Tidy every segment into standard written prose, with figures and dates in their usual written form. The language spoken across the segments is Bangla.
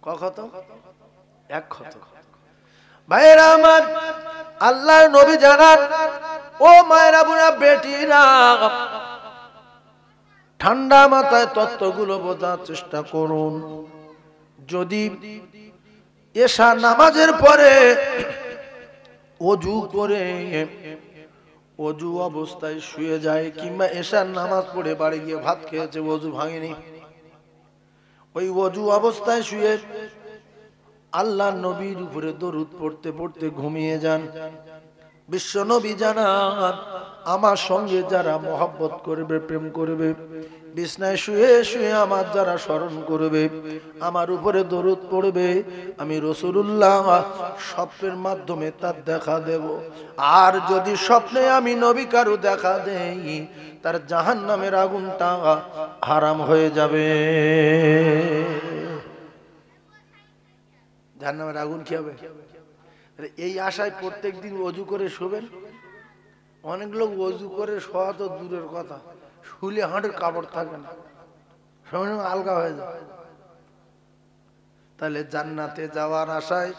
কত? এক ক্ষত। ভাইরা আমার, আল্লাহর নবী জানান, ও মায়েরা বোনা বেটিরা, ঠান্ডা মাথায় তত্ত্বগুলো বোঝার চেষ্টা করুন। যদি এশা নামাজের পরে অজু করে অজু অবস্থায় শুয়ে যায়, কিংবা এশার নামাজ পড়ে বাড়ি গিয়ে ভাত খেয়েছে, অজু ভাঙেনি, ওই অজু অবস্থায় শুয়ে আল্লাহ নবীর উপরে দরুদ পড়তে পড়তে ঘুমিয়ে যান। বিশ্ব নবী জানান, আমার সঙ্গে যারা মহব্বত করবে, প্রেম করবে, বিছনায় শুয়ে শুয়ে আমার যারা স্মরণ করবে, আমার উপরে দরুদ পড়বে, আমি রাসূলুল্লাহ স্বপ্নের মাধ্যমে তার দেখা দেব। আর যদি স্বপ্নে আমি নবী কারু দেখা দেই, তার জাহান্নামের আগুনটা হারাম হয়ে যাবে। জাহান্নামের আগুন কি হবে? এই আশায় প্রত্যেক দিন অজু করে শোবেন। অনেক লোক অজু করে শোয়া তো দূরের কথা, শুলে হাঁটুর কাপড় থাকে না, সঙ্গে সঙ্গে আলগা হয়ে যায়। তাহলে জান্নাতে যাওয়ার আশায়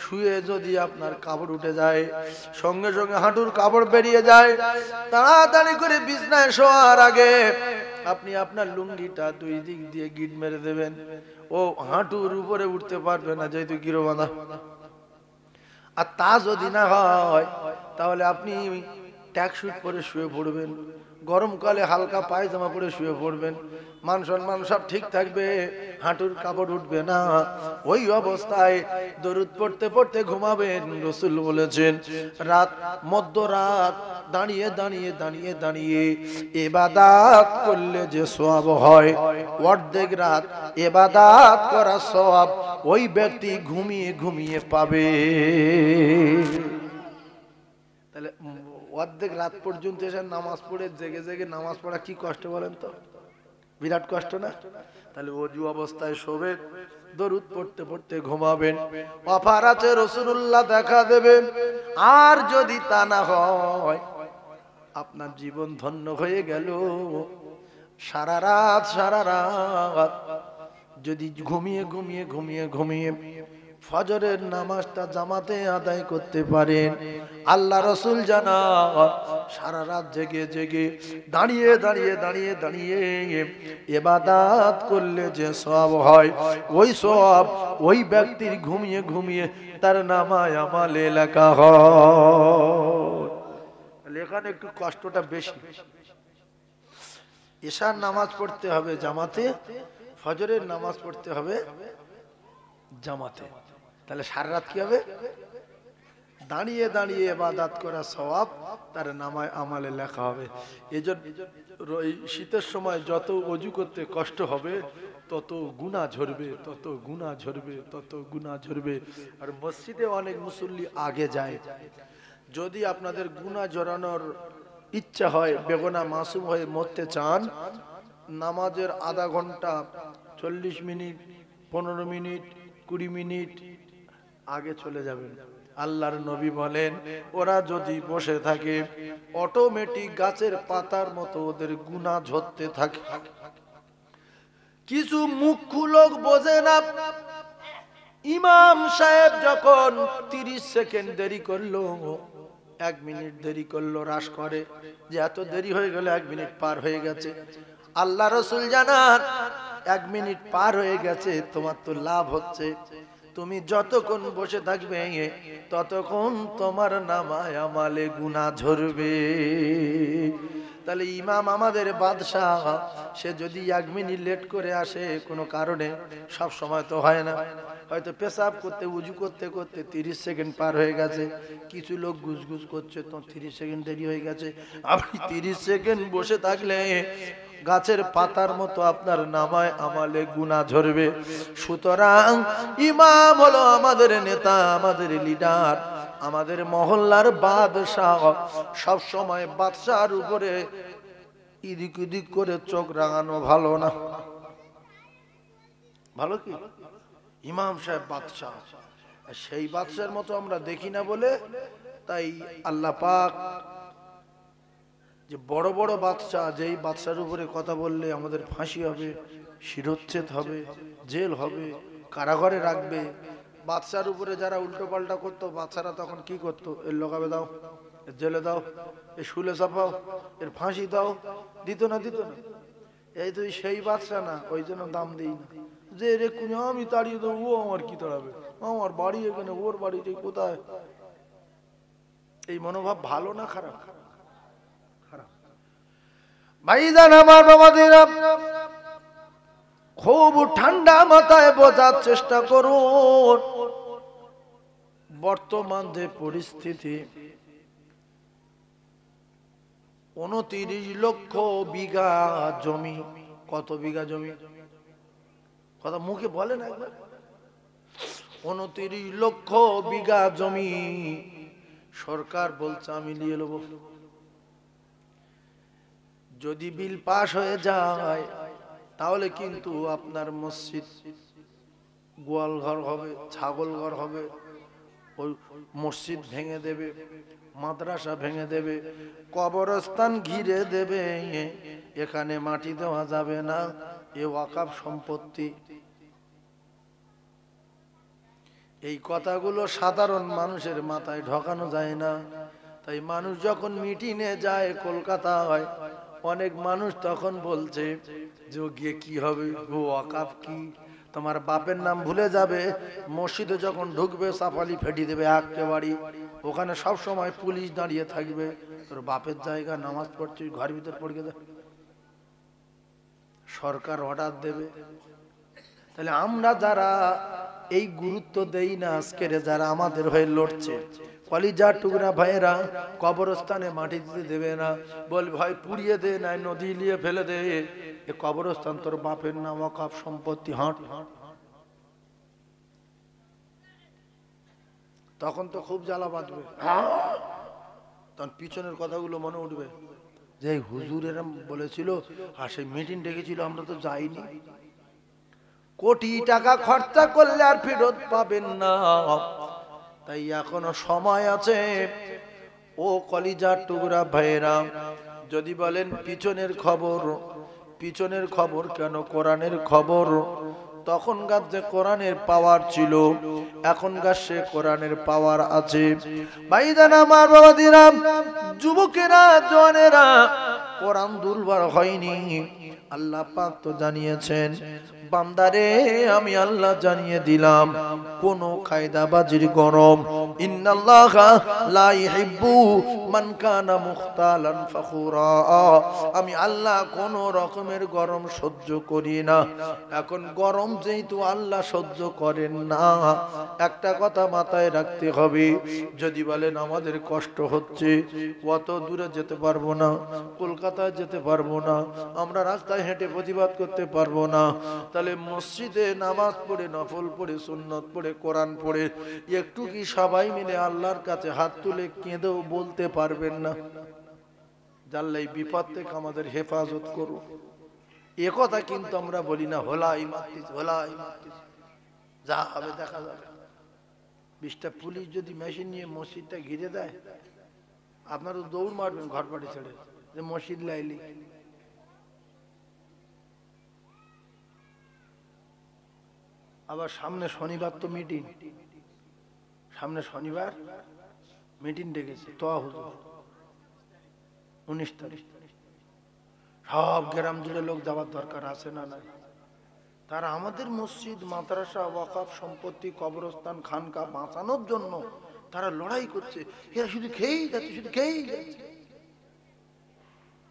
শুয়ে যদি আপনার কাপড় উঠে যায়, সঙ্গে সঙ্গে হাঁটুর কাপড় বেরিয়ে যায়, তাড়াতাড়ি করে বিছনায় শোয়ার আগে আপনি আপনার লুঙ্গিটা দুই দিক দিয়ে গিট মেরে দেবেন। ও হাঁটুর উপরে উঠতে পারবে না, যেহেতু গিরো বাঁধা। আর তা যদি না হয়, তাহলে আপনি ট্যাক্সুট পরে শুয়ে পড়বেন, গরমকালে হালকা পায়জামা পরে শুয়ে পড়বেন, মান সম্মান সব ঠিক থাকবে, হাঁটুর কাপড় উঠবে না। ওই অবস্থায় দরুদ পড়তে পড়তে ঘুমাবেন। রাসূল বলেছেন, রাত মধ্যরাত দাঁড়িয়ে দাঁড়িয়ে দাঁড়িয়ে দাঁড়িয়ে ইবাদত করলে যে সওয়াব হয়, অর্ধেক রাত ইবাদত করার সওয়াব ওই ব্যক্তি ঘুমিয়ে ঘুমিয়ে পাবে। তাহলে অর্ধেক রাত পর্যন্ত এসে নামাজ পড়ে জেগে জেগে নামাজ পড়া কি কষ্ট বলেন তো? বিরাট কষ্ট না? তাহলে ওযু অবস্থায় শোবেন, দরুদ পড়তে পড়তে ঘুমাবেন, অফার আছে রাসূলুল্লাহ দেখা দেবেন। আর যদি তা না হয়, আপনার জীবন ধন্য হয়ে গেল। সারা রাত যদি ঘুমিয়ে ঘুমিয়ে ঘুমিয়ে ঘুমিয়ে ফজরের নামাজটা জামাতে আদায় করতে পারেন, আল্লাহ রাসূল জানান, সারা রাত জেগে জেগে দাঁড়িয়ে দাঁড়িয়ে দাঁড়িয়ে দাঁড়িয়ে ইবাদত করলে যে সওয়াব হয়, ওই সওয়াব ওই ব্যক্তির ঘুমিয়ে ঘুমিয়ে তার নামায় আমলে লেখা হয়। এখানে একটু কষ্টটা বেশি। এশার নামাজ পড়তে হবে জামাতে, ফজরের নামাজ পড়তে হবে জামাতে। তাহলে সারা রাত কি হবে? দাঁড়িয়ে দাঁড়িয়ে ইবাদত করা সওয়াব তার নামায় আমলে লেখা হবে। এজন্য শীতের সময় যত ওযু করতে কষ্ট হবে, তত গুনাহ ঝরবে, তত গুনাহ ঝরবে, তত গুনাহ ঝরবে। আর মসজিদে অনেক মুসল্লি আগে যায়। যদি আপনাদের গুনাহ ঝরানোর ইচ্ছা হয়, বেগুনাহ মাসুম হয়ে মরতে চান, নামাজের আধা ঘন্টা, 40 মিনিট, 15 মিনিট, 20 মিনিট আগে চলে যাবেন। আল্লাহর নবী বলেন, ওরা যদি বসে থাকে, অটোমেটিক গাছের পাতার মতো ওদের গুনাহ ঝরতে থাকে। কিছু মুখ্য লোক বোঝে না, ইমাম সাহেব যখন 30 সেকেন্ড দেরি করলো, 1 মিনিট দেরি করলো, রাশ করে যে এত দেরি হয়ে গেল, 1 মিনিট পার হয়ে গেছে। আল্লাহ রাসূল জানান, 1 মিনিট পার হয়ে গেছে, তোমার তো লাভ হচ্ছে। তুমি যতক্ষণ বসে থাকবে, ততক্ষণ তোমার নামায় আমলে গুনাহ ঝরবে। তাহলে ইমাম আমাদের বাদশাহ, সে যদি 1 মিনিট লেট করে আসে কোনো কারণে, সব সময় তো হয় না, হয়তো পেশাব করতে উজু করতে করতে 30 সেকেন্ড পার হয়ে গেছে, কিছু লোক গুজগুজ করছে, তো 30 সেকেন্ড দেরি হয়ে গেছে। আপনি 30 সেকেন্ড বসে থাকলে গাছের পাতার মতো আপনার নামায় আমলে গুনাহ ঝরবে। সুতরাং ইমাম হলো আমাদের নেতা, আমাদের লিডার, আমাদের মহল্লার বাদশাহ। সব সময় বাদশার উপরে ইদিক উদিক করে চোখ রাঙানো ভালো না। ভালো কি? ইমাম সাহেব বাদশাহ, সেই বাদশার মতো আমরা দেখি না বলে তাই আল্লাহ পাক যে বড় বড় বাদশা, যেই বাদশার উপরে কথা বললে আমাদের ফাঁসি হবে, শিরচ্ছেদ হবে, জেল হবে, কারাগারে রাখবে। বাদশার উপরে যারা উল্টো পাল্টা করতো, বাদশারা তখন কি করতো? এর লোকাবে দাও, এর জেলে দাও, এর শুলে চাপাও, এর ফাঁসি দাও। দিত না? দিত না? এই তো সেই বাদশা না, ওই জন্য দাম দিই না। যে রে কুনি আমি তাড়িয়ে দেবো, ও আমার কি তাড়াবে? আমার বাড়ি এখানে, ওর বাড়িতে কোথায়? এই মনোভাব ভালো না খারাপ? খারাপ। ভাইজান আমার বাবাদেরা, খুব ঠান্ডা মাথায় বোঝার চেষ্টা করুন বর্তমান যে পরিস্থিতি। 29 লক্ষ বিঘা জমি। কত বিঘা জমি? কথা মুখে বলেন একবার। 29 লক্ষ বিঘা জমি সরকার বলছে আমি নিয়ে নেব। যদি বিল পাশ হয়ে যায় তাহলে কিন্তু আপনার মসজিদ গোয়াল ঘর হবে, ছাগল ঘর হবে, ওই মসজিদ ভেঙে দেবে, মাদ্রাসা ভেঙে দেবে, কবরস্থান ঘিরে দেবে। এখানে মাটি দেওয়া যাবে না, এ ওয়াকাফ সম্পত্তি। এই কথাগুলো সাধারণ মানুষের মাথায় ঢোকানো যায় না। তাই মানুষ যখন মিটিংয়ে যায় কলকাতায়, অনেক মানুষ তখন বলছে যে গিয়ে কি হবে, ওয়াকাফ কি? তোমার বাপের নাম ভুলে যাবে। মসজিদে যখন ঢুকবে সাফালি ফেটি দেবে একেবারে। ওখানে সব সময় পুলিশ দাঁড়িয়ে থাকবে। তোর বাপের জায়গা, নামাজ পড়ছিস, ঘর ভিতর পড়ে দেবে, সরকার অর্ডার দেবে। তাহলে আমরা যারা এই গুরুত্ব দেই না, আজকের যারা আমাদের হয়ে লড়ছে, কলিজার টুকরা ভাইয়েরা কবরস্থানে মাটি দিতে দেবে না, বল ভাই পুড়িয়ে দে, নাই নদী নিয়ে ফেলে দে, এ কবরস্থান তোর বাপের নাম, ওয়াকাফ সম্পত্তি। হাঁট। তখন তো খুব জ্বালা বাঁধবে, তখন পিছনের কথাগুলো মনে উঠবে যে হুজুর এরম বলেছিল, আর সেই মিটিং ডেকেছিল, আমরা তো যাইনি। কোটি টাকা খরচা করলে আর ফেরত পাবেন না। তাই এখনো সময় আছে। ও কলিজার টুকরা ভাইয়েরা, যদি বলেন পিছনের খবর, পিছনের খবর কেন? কোরআনের খবর। তখনকার যে কোরআনের পাওয়ার ছিল, এখনকার সে কোরআনের পাওয়ার আছে। ভাইজান আমার বাবাদিরা, যুবকেরা, জওয়ানেরা, কোরআন দুর্বল হয়নি। আল্লাহ পাক তো জানিয়েছেন, বান্দারে আমি আল্লাহ জানিয়ে দিলাম কোন কায়দাবাজির গরম। ইন্নাল্লাহা লা ইহিব্বু মান কানা মুখতালান ফখুরা। আমি আল্লাহ কোন রকমের গরম সহ্য করি না। এখন গরম যেহেতু আল্লাহ সহ্য করেন না, একটা কথা মাথায় রাখতে হবে। যদি বলেন আমাদের কষ্ট হচ্ছে, অত দূরে যেতে পারবো না, কলকাতায় যেতে পারবো না, আমরা রাস্তায় হেঁটে প্রতিবাদ করতে পারবো না, তাহলে মসজিদে নামাজ পড়ে, নফল পড়ে, সুন্নত পড়ে, কোরআন পড়ে একটু কি সবাই মিলে আল্লাহর কাছে হাত তুলে কেঁদেও বলতে পারবেন না, জানলাই বিপদ থেকে আমাদের হেফাজত করো? এ কথা কিন্তু আমরা বলি না। হোলাই মারতিস, হোলাই মারতিস, যা হবে দেখা যাবে। 20টা পুলিশ যদি মেশিন নিয়ে মসজিদটা ঘিরে দেয়, আপনারা দৌড় মারবেন ঘর বাড়ি ছেড়ে, যে মসজিদ লাইলি। আবার সামনে শনিবার তো মিটিং, সামনে শনিবার মিটিং ডেকেছে তো হুজুর 19 তারিখ। সব গ্রাম জুড়ে লোক যাওয়ার দরকার আছে না? নাই। তারা আমাদের মসজিদ, মাদ্রাসা, ওয়াকাফ সম্পত্তি, কবরস্থান, খানকা বাঁচানোর জন্য তারা লড়াই করছে। এরা শুধু খেয়েই যাচ্ছে, শুধু খেয়েই যাচ্ছে।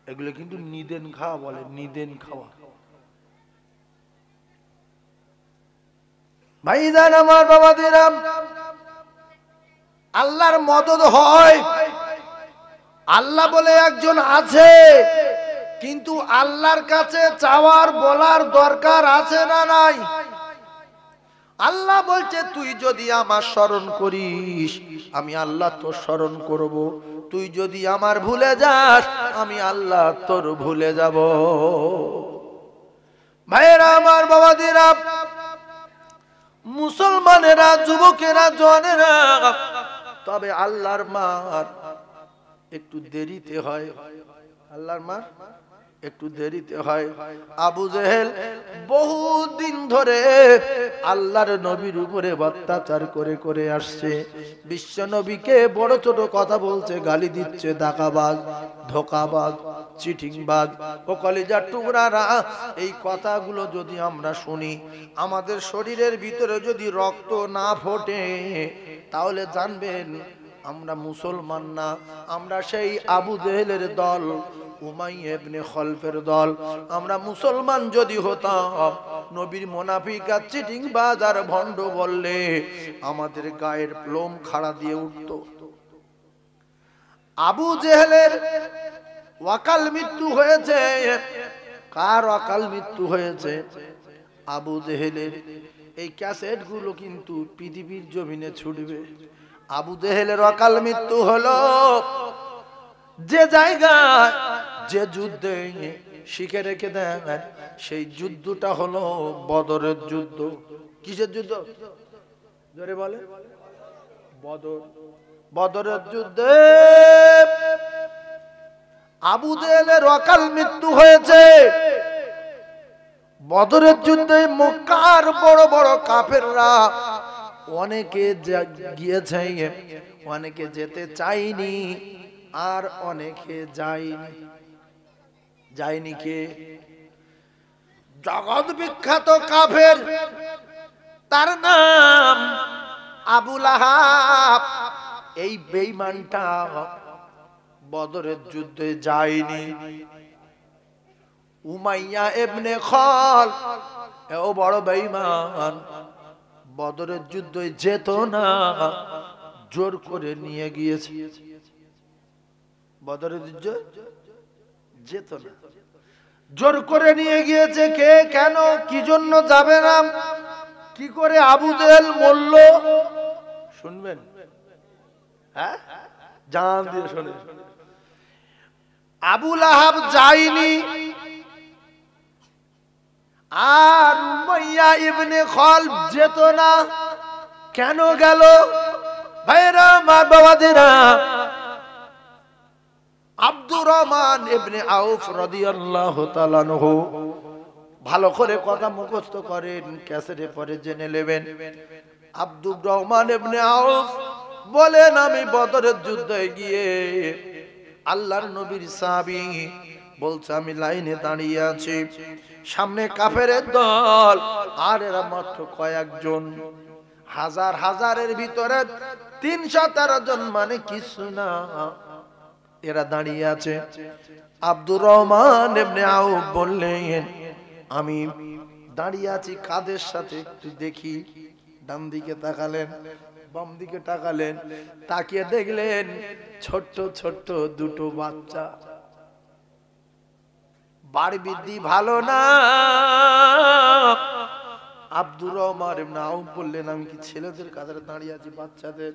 এগুলো কিন্তু নিদেন খাওয়া বলে, নিদেন খাওয়া। ভাইজান আমার বাবাদেরা, আল্লাহর মদদ হয়। আল্লাহ বলে একজন আছে, কিন্তু আল্লাহর কাছে চাওয়ার বলার দরকার আছে না নাই? আল্লাহ বলছে তুই যদি আমার স্মরণ করিস, আমি আল্লাহ তোর স্মরণ করব। তুই যদি আমার ভুলে যাস, আমি আল্লাহ তোর ভুলে যাব। ভাইয়েরা আমার, বাবাদেরা, মুসলমানেরা, যুবকেরা, জওয়ানেরা, তবে আল্লাহর মার একটু দেরিতে হয়। আল্লাহর মার একটু দেরিতে হয়। আবু জেহেল বহুদিন ধরে আল্লাহর নবীর উপরে অত্যাচার করে করে আসছে। বিশ্ব নবীকে বড় ছোট কথা বলছে, গালি দিচ্ছে, দাগাবাজ, ধোকাবাজ, চিটিংবাজ। ও কলিজার টুকরারা, এই কথাগুলো যদি আমরা শুনি, আমাদের শরীরের ভিতরে যদি রক্ত না ফোটে, তাহলে জানবেন আমরা মুসলমান না, আমরা সেই আবু জেহেলের দল, উমাইয়া ইবনে খলফের দল। আমরা মুসলমান যদি হতাম, নবীর মুনাফিক আর চিটিংবাজ আর ভণ্ড বললে আমাদের গায়ের লোম খাড়া দিয়ে উঠত। আবু জেহেলের অকাল মৃত্যু হয়েছে। কার অকাল মৃত্যু হয়েছে? আবু জেহেলের। এই ক্যাসেট গুলো কিন্তু পৃথিবীর জমিনে ছুটবে। আবু জেহেলের অকাল মৃত্যু হলো যে জায়গায়, যে যুদ্ধে শিখে রেখে দেন, সেই যুদ্ধটা হলো বদরের যুদ্ধ। কিসের যুদ্ধ? জোরে বলে। বদরের যুদ্ধে আবু জেহেলের অকাল মৃত্যু হয়েছে। বদরের যুদ্ধে মক্কার বড় বড় কাফেররা অনেকে গিয়েছে, অনেকে যেতে চাইনি, আর অনেকে যায়নি। কে? জগৎ বিখ্যাত কাফের, তার নাম আবু লাহাব। এই বেঈমানটা বদরের যুদ্ধে যায়নি। উমাইয়া ইবনে খলফ, ও বড় বেঈমান, বদরের যুদ্ধে যেত না, জোর করে নিয়ে গিয়েছে। বদরের যুদ্ধে যেত না, জোর করে নিয়ে গিয়েছে। কে? কেন? কি জন্য যাবে না? কি করে আবু জেহেল মরল শুনবেন? হ্যাঁ, জান দিয়ে শুনে। আবু লাহাব যায়নি, আর উমাইয়া ইবনে খলফ যেত না। কেন গেল? ভাইরা, মা বাবাদেরা, আব্দুর রহমান ইবনে আউফ রাদিয়াল্লাহু তাআলা আনহু, ভালো করে কথা মুখস্থ করেন, ক্যাসেটে পরে জেনে নেবেন। আব্দুর রহমান ইবনে আউফ বলেন, আমি বদরের যুদ্ধে গিয়ে আল্লাহর নবীর সাহাবী, বলছে আমি লাইনে দাঁড়িয়ে আছি, সামনে কাফেরের দল, আর এরা মাত্র কয়েকজন, হাজারের ভিতরে 313 জন, মানে কিছু না, এরা দাঁড়িয়ে আছে। আব্দুর রহমান ইবনে আউফ বললেন, আমি দাঁড়িয়ে আছি কাদের সাথে একটু দেখি। ডান দিকে তাকালেন, বাম দিকে তাকালেন, তাকিয়ে দেখলেন ছোট্ট ছোট্ট দুটো বাচ্চা। বাড়ি বৃদ্ধি ভালো না। আব্দুর রহমান ইবনে আউফ বললেন, আমি কি ছেলেদের কাতারে দাঁড়িয়ে আছি বাচ্চাদের?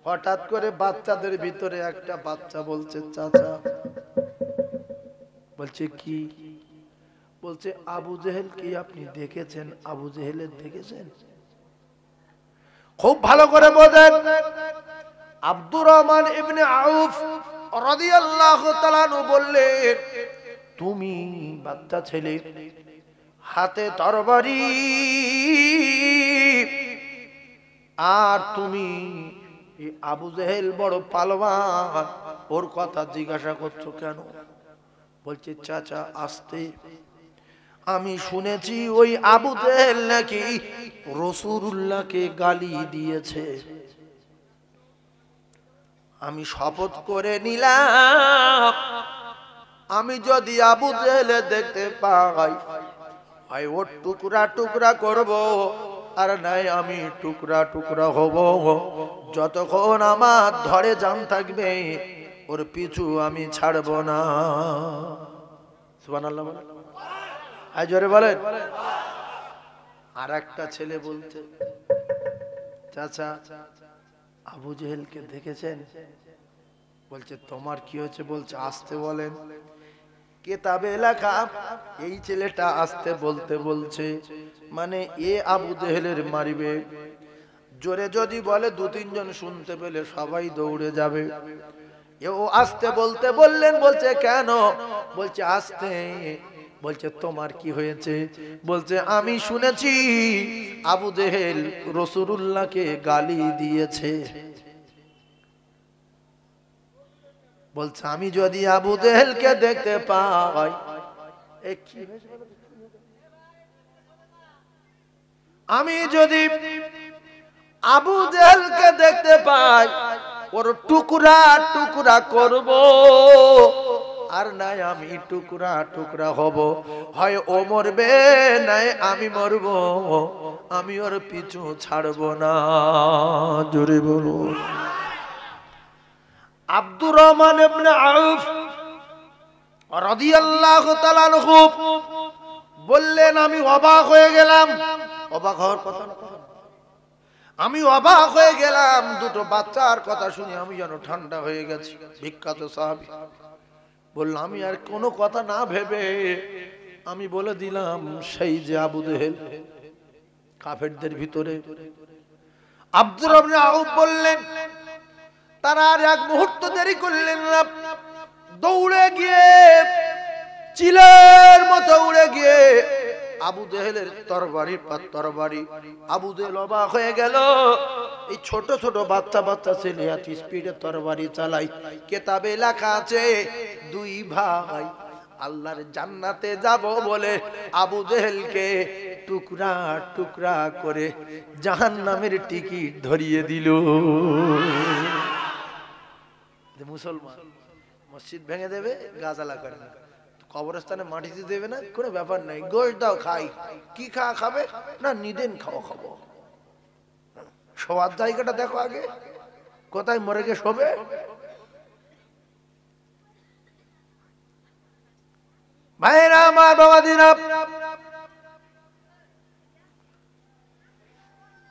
হঠাৎ করে বাচ্চাদের ভিতরে একটা বাচ্চা বলছে, চাচা। বলছে কি? বলছে আবু জেহেল কি আপনি দেখেছেন? আবু জেহেলের দেখেছেন? খুব ভালো করে বোঝেন। আব্দুর রহমান ইবনে আউফ রাদিয়াল্লাহু তাআলা আনহু বললেন, তুমি বাচ্চা ছেলে, হাতে তরবারি, আর তুমি আবু জেহেল বড় পালওয়ান, ওর কথা জিজ্ঞাসা করছো কেন? বলছে চাচা আস্তে, আমি শুনেছি ওই আবু জেহেল নাকি রাসূলুল্লাহকে গালি দিয়েছে। আমি শপথ করে নিলাম, আমি যদি আবু জেহেল দেখতে পাই, হয় ওর টুকরা টুকরা করব, আর নাই আমি টুকরা টুকরা হব। যতক্ষণ আমার ধরে জান থাকবে, ওর পিছু আমি ছাড়ব না। সুবহানাল্লাহ বলেন, আই জোরে বলেন। আর একটা ছেলে বলছে, চাচা আবু জেহেলকে দেখেছেন? বলছে তোমার কি হয়েছে? বলছে আস্তে বলেন। কিতাবে লেখা, এই ছেলেটা আস্তে বলতে বলছে, মানে এ আবু জেহেলের মারিবে। জোরে যদি বলে 2-3 জন শুনতে পেলে সবাই দৌড়ে যাবে। ও আসতে বলতে বললেন, বলছে কেন? বলছে আসতে। বলছে তোমার কি হয়েছে? বলছে আমি শুনেছি আবু জেহেল রাসূলুল্লাহকে গালি দিয়েছে। বলছে আমি যদি আবু জেহেলকে দেখতে পাই, আমি যদি আবু জেহেলকে দেখতে পাই, ওর টুকরা টুকরা করব, আর নাই আমি টুকরা টুকরা হব। হয় ও মরবে, নাই আমি মরব, আমি ওর পিছু ছাড়ব না। জোরে বলুন। আব্দুর রহমান ইবনে আউফ রাদিয়াল্লাহু তাআলা আনহু বললেন, আমি অবাক হয়ে গেলাম। অবাক হওয়ার কথা না, আমি অবাক হয়ে গেলাম। দুটো বাচ্চার কথা শুনে আমি যেন ঠান্ডা হয়ে গেছি। বিখ্যাত সাহাবী বললাম, আমি আর কোনো কথা না ভেবে আমি বলে দিলাম, সেই যে আবু জেহেল কাফেরদের ভিতরে। আব্দুর রহমান আউফ বললেন, তারা আর এক মুহূর্ত দেরি করলেন না, দৌড়ে গিয়ে চিলের মতো উড়ে গিয়ে আবু জেহেলের তরবারি। আবু জেহেল অবাক হয়ে গেল, এই ছোট ছোট বাচ্চা বাচ্চা ছেলে এত স্পিডে তরবারি চালাই। কিতাবে লেখা আছে দুই ভাই আল্লাহর জান্নাতে যাব বলে আবু জেহেলকে টুকরা টুকরা করে জাহান্নামের টিকিট ধরিয়ে দিল। মুসলমান মসজিদ ভেঙে দেবে, গাজালা করে না, কবরস্থানে মাটি দিয়ে দেবে না, কোনো ব্যাপার নাই, গোশ দাও খাই। কি খাবে না, নিদেন খাওয়া খাবো। শোয়ার জায়গাটা দেখো আগে, কোথায় মরে গিয়ে শোবে। ভাইরা আমার, বাবাদিরা,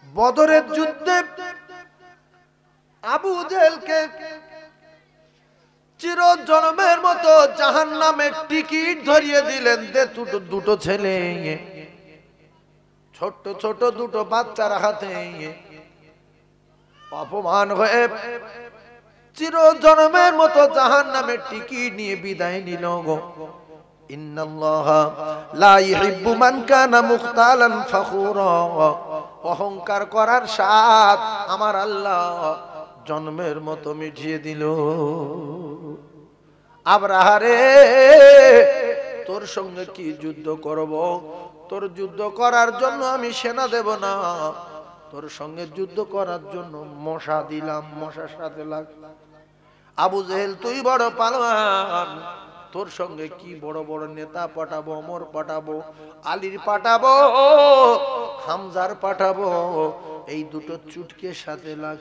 বদরের যুদ্ধে আবু জেহেলকে চিরজন্মের মতো জাহান্নামের টিকিট ধরিয়ে দিলেন। দুটো ছেলে, ছোট ছোট দুটো বাচ্চার হাতে অপমান হয়ে চিরজন্মের মতো জাহান্নামের টিকিট নিয়ে বিদায় নিল গো। ইন্নাল্লাহা লা ইউহিব্বু মান কানা মুখতালান ফখুরা। অহংকার করার স্বাদ আমার আল্লাহ জন্মের মতো মিটিয়ে দিল। আব্রাহা রে, তোর সঙ্গে কি যুদ্ধ করব? তোর যুদ্ধ করার জন্য আমি সেনা দেব না, তোর সঙ্গে যুদ্ধ করার জন্য মশা দিলাম, মশার সাথে লাগ। আবু জেহেল তুই বড় পালোয়ান, তোর সঙ্গে কি বড় বড় নেতা পাঠাবো, ওমর পাঠাবো, আলীর পাঠাবো, হামজার পাঠাবো, এই দুটো চুটকের সাথে লাগ।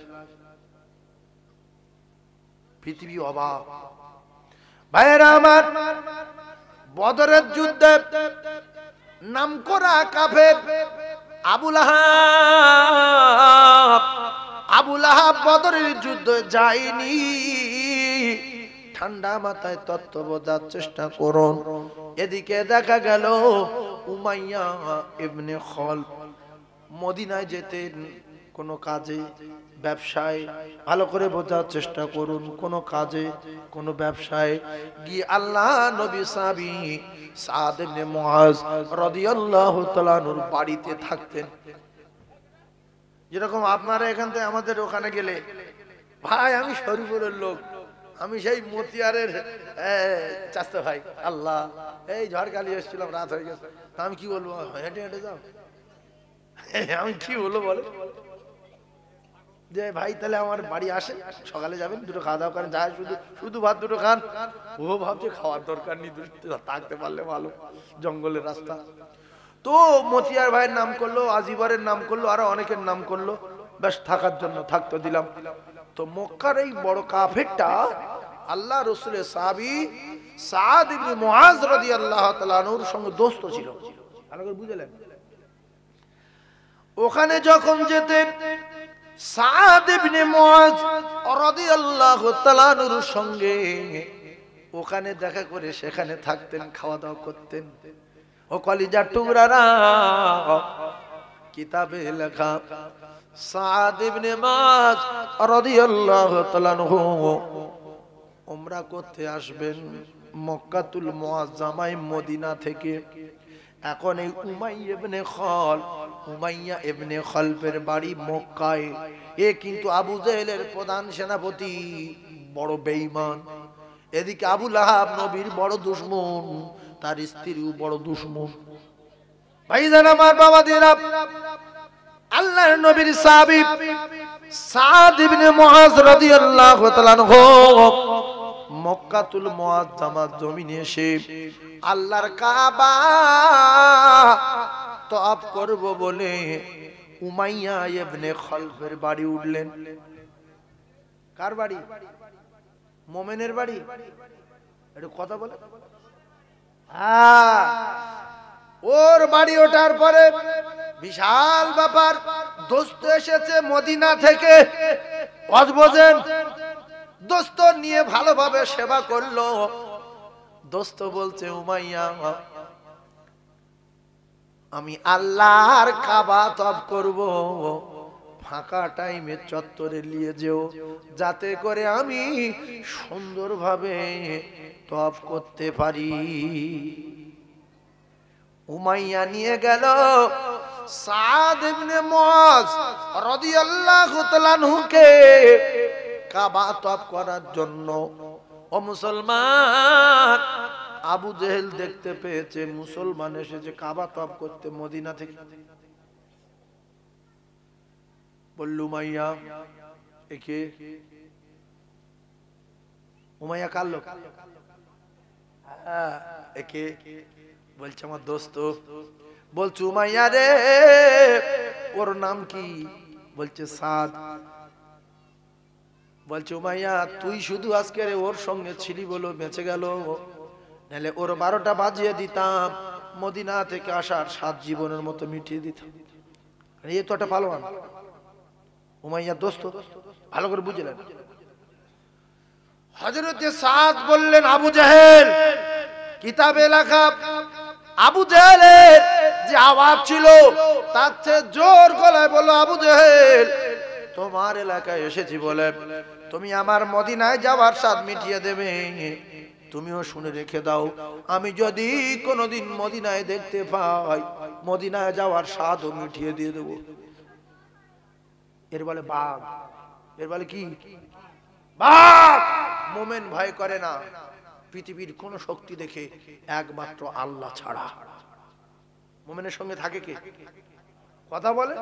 পৃথিবী অবাক। ভাইরা আমার, বদরের যুদ্ধে নামকরা কাফের আবু লাহাব বদরের যুদ্ধে যায়নি। ঠান্ডা মাথায় তত্ত্ব বোঝার চেষ্টা করুন। এদিকে দেখা গেল উমাইয়া ইবনে খলফ মদিনায় যেতেন কোনো কাজে, ব্যবসায়, ভালো করে বোঝার চেষ্টা করুন, কোন কাজে, কোন ব্যবসায় গিয়ে আল্লাহ নবী সাহাবী সাদ ইবনে মুআজ রাদিয়াল্লাহু তাআলা আনহুর বাড়িতে থাকতেন। যেরকম আপনারা এখান থেকে আমাদের ওখানে গেলে, ভাই আমি শরীফুরের লোক, আমি সেই মতিয়ারের চাচা ভাই, আল্লাহ এই ঝড়খালি এসেছিলাম, রাত হয়ে গেছে, তা আমি কি বলবো, হেঁটে হেঁটে যাও, আমি কি বলবো বলে যে ভাই তাহলে আমার বাড়ি আসে, সকালে যাবেন, দুটো খাওয়া দাওয়া করেন, যায় শুধু শুধু ভাত দুটো খান। ও ভাবছে খাওয়ার দরকার নেই, থাকতে পারলে ভালো, জঙ্গলের রাস্তা। তো মতিয়ার ভাইয়ের নাম করলো, আজিবরের নাম করলো, আরো অনেকের নাম করলো, বেশ থাকার জন্য থাকতে দিলাম। তো মক্কার এই বড় কাফেরটা আল্লাহ রাসূলের সাহাবী সাদ ইবনে মুআজ রাদিয়াল্লাহু তাআলা আনহুর সঙ্গে দোস্ত ছিল। ভালো করে বুঝলেন? ওখানে যখন যেতেন সাদ ইবনে মুআজ রাদিয়াল্লাহু তাআলা আনহুর সঙ্গে ওখানে দেখা করে সেখানে থাকতেন, খাওয়া দাওয়া করতেন। ও কলিজার টুকরারা, কিতাবে লেখা সাদ ইবনে মুআজ রাদিয়াল্লাহু তাআলা আনহু উমরা করতে আসবেন মক্কাতুল মুআজ্জামায় মদিনা থেকে। এখন এই উমাইয়া ইবনে খালফের বাড়ি মক্কায়। এ কিন্তু আবু জেহেলের প্রধান সেনাপতি, বড় বেঈমান। এদিকে আবু লাহাব নবীর বড় দুশমন, তার স্ত্রীও বড় দুশমন। ভাইজান আমার, বাবাদিরা, আল্লাহর নবীর সাহাবী সাদ ইবনে মুআজ রাদিয়াল্লাহু তাআলা আনহু মক্কাতুল মুআজ্জামার জমিনে এসে আল্লাহর কাবা তওয়াফ করব বলে উমাইয়া ইবনে খালফের বাড়ি উঠলেন। কার বাড়ি? মোমেনের বাড়ি। একটু কথা বলে। হ্যাঁ, ওর বাড়ি ওঠার পরে বিশাল ব্যাপার। দোস্ত এসেছে মদিনা থেকে, বোঝেন, দোস্ত নিয়ে ভালোভাবে সেবা করলো। দোস্ত বলছে, উমাইয়া, আমি আল্লাহর কাবা তওয়াফ করব, ফাঁকা টাইমে চত্বরে নিয়ে যেও, যাতে করে আমি সুন্দরভাবে তওয়াফ করতে পারি। উমাইয়া নিয়ে গেল সাদ ইবনে মুআজ রাদিয়াল্লাহু তাআলা আনহুকে কাবা তওয়াফ করার জন্য। ও মুসলমান, আবু জেহেল দেখতে পেয়েছে মুসলমান এসেছে কাবা তওয়াফ করতে মদিনা থেকে। বলল, উমাইয়া একে? উমাইয়া কার লোক? একে? বলছে আমার দোস্ত। বলছে, উমাইয়া রে, ওর নাম কি? বলছে সাদ। বলছে, উমাইয়া তুই শুধু আজকে ওর সঙ্গে ছিলি বলো বেঁচে গেল, নাহলে ওর 12টা বাজিয়ে দিতাম, মদিনা থেকে আসার 7 জীবনের মতো মিটিয়ে দিতাম। এই তো একটা পালোয়ান। উমাইয়া দোস্ত, ভালো করে বুঝলেন। হযরতে সাদ বললেন, আবু জেহেল, কিতাবে লেখা আবু জেহেলের যে আওয়াজ ছিল তার চেয়ে জোর গলায় বলল, আবু জেহেল, তোমার এলাকায় এসেছি বলে তুমি আমার মদিনায় যাওয়ার স্বাদ মিটিয়ে দেবে। তুমিও শুনে রেখে দাও, আমি যদি কোনোদিন মদিনায় দেখতে পাই, মদিনায় যাওয়ার স্বাদও মিটিয়ে দিয়ে দেব। এর বলে বাঘ। এর বলে কি? বাঘ। মোমেন ভয় করে না পৃথিবীর কোন শক্তি দেখে, একমাত্র আল্লাহ ছাড়া। মোমেনের সঙ্গে থাকে কে? কথা বলে।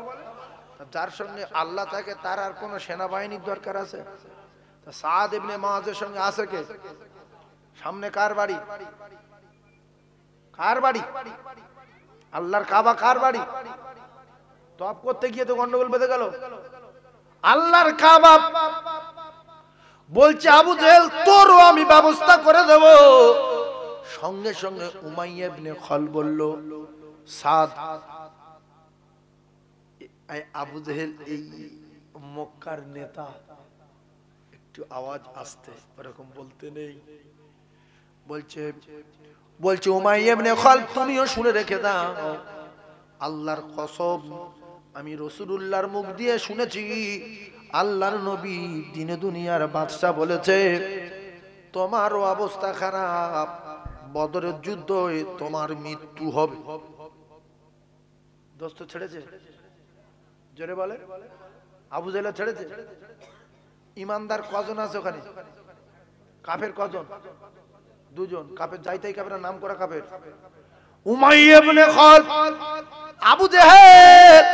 যার সঙ্গে আল্লাহ থাকে তার আর কোন সেনাবাহিনীর দরকার আছে? সাদ ইবনে মুআজের সঙ্গে আছে কে? সামনে কার বাড়ি? কার বাড়ি? আল্লাহর কাবা কার বাড়ি? তওয়াফ করতে গিয়ে তো গন্ডগোল বেঁধে গেল। আল্লাহর কাবা। বলছে, আবু জেহেল, তোরও আমি ব্যবস্থা করে দেব। সঙ্গে সঙ্গে উমাইয়া ইবনে খালফ বলল, সাদ, আবু জেহেল এই মক্কার নেতা, একটু আওয়াজ আসতে, এরকম বলতে নেই। বলছে উমাইয়া ইবনে খালফ, তুমিও শুনে রেখে দাও, আল্লাহর কসম, আমি রাসূলুল্লাহর মুখ দিয়ে শুনেছি, আল্লাহর নবী দিনে দুনিয়ার বাদশা বলেছে, তোমারও অবস্থা খারাপ, বদরের যুদ্ধে তোমার মৃত্যু হবে। দোস্ত ছেড়েছে? জোরে বলে। আবু জেহেল ছেড়েছে? ইমানদার কজন আছে ওখানে? কাফের কজন? 2 জন। কাফের যাইতেই কাফের, নাম করা কাফের। উমাইয়া ইবনে খালফ, আবু জেহেল,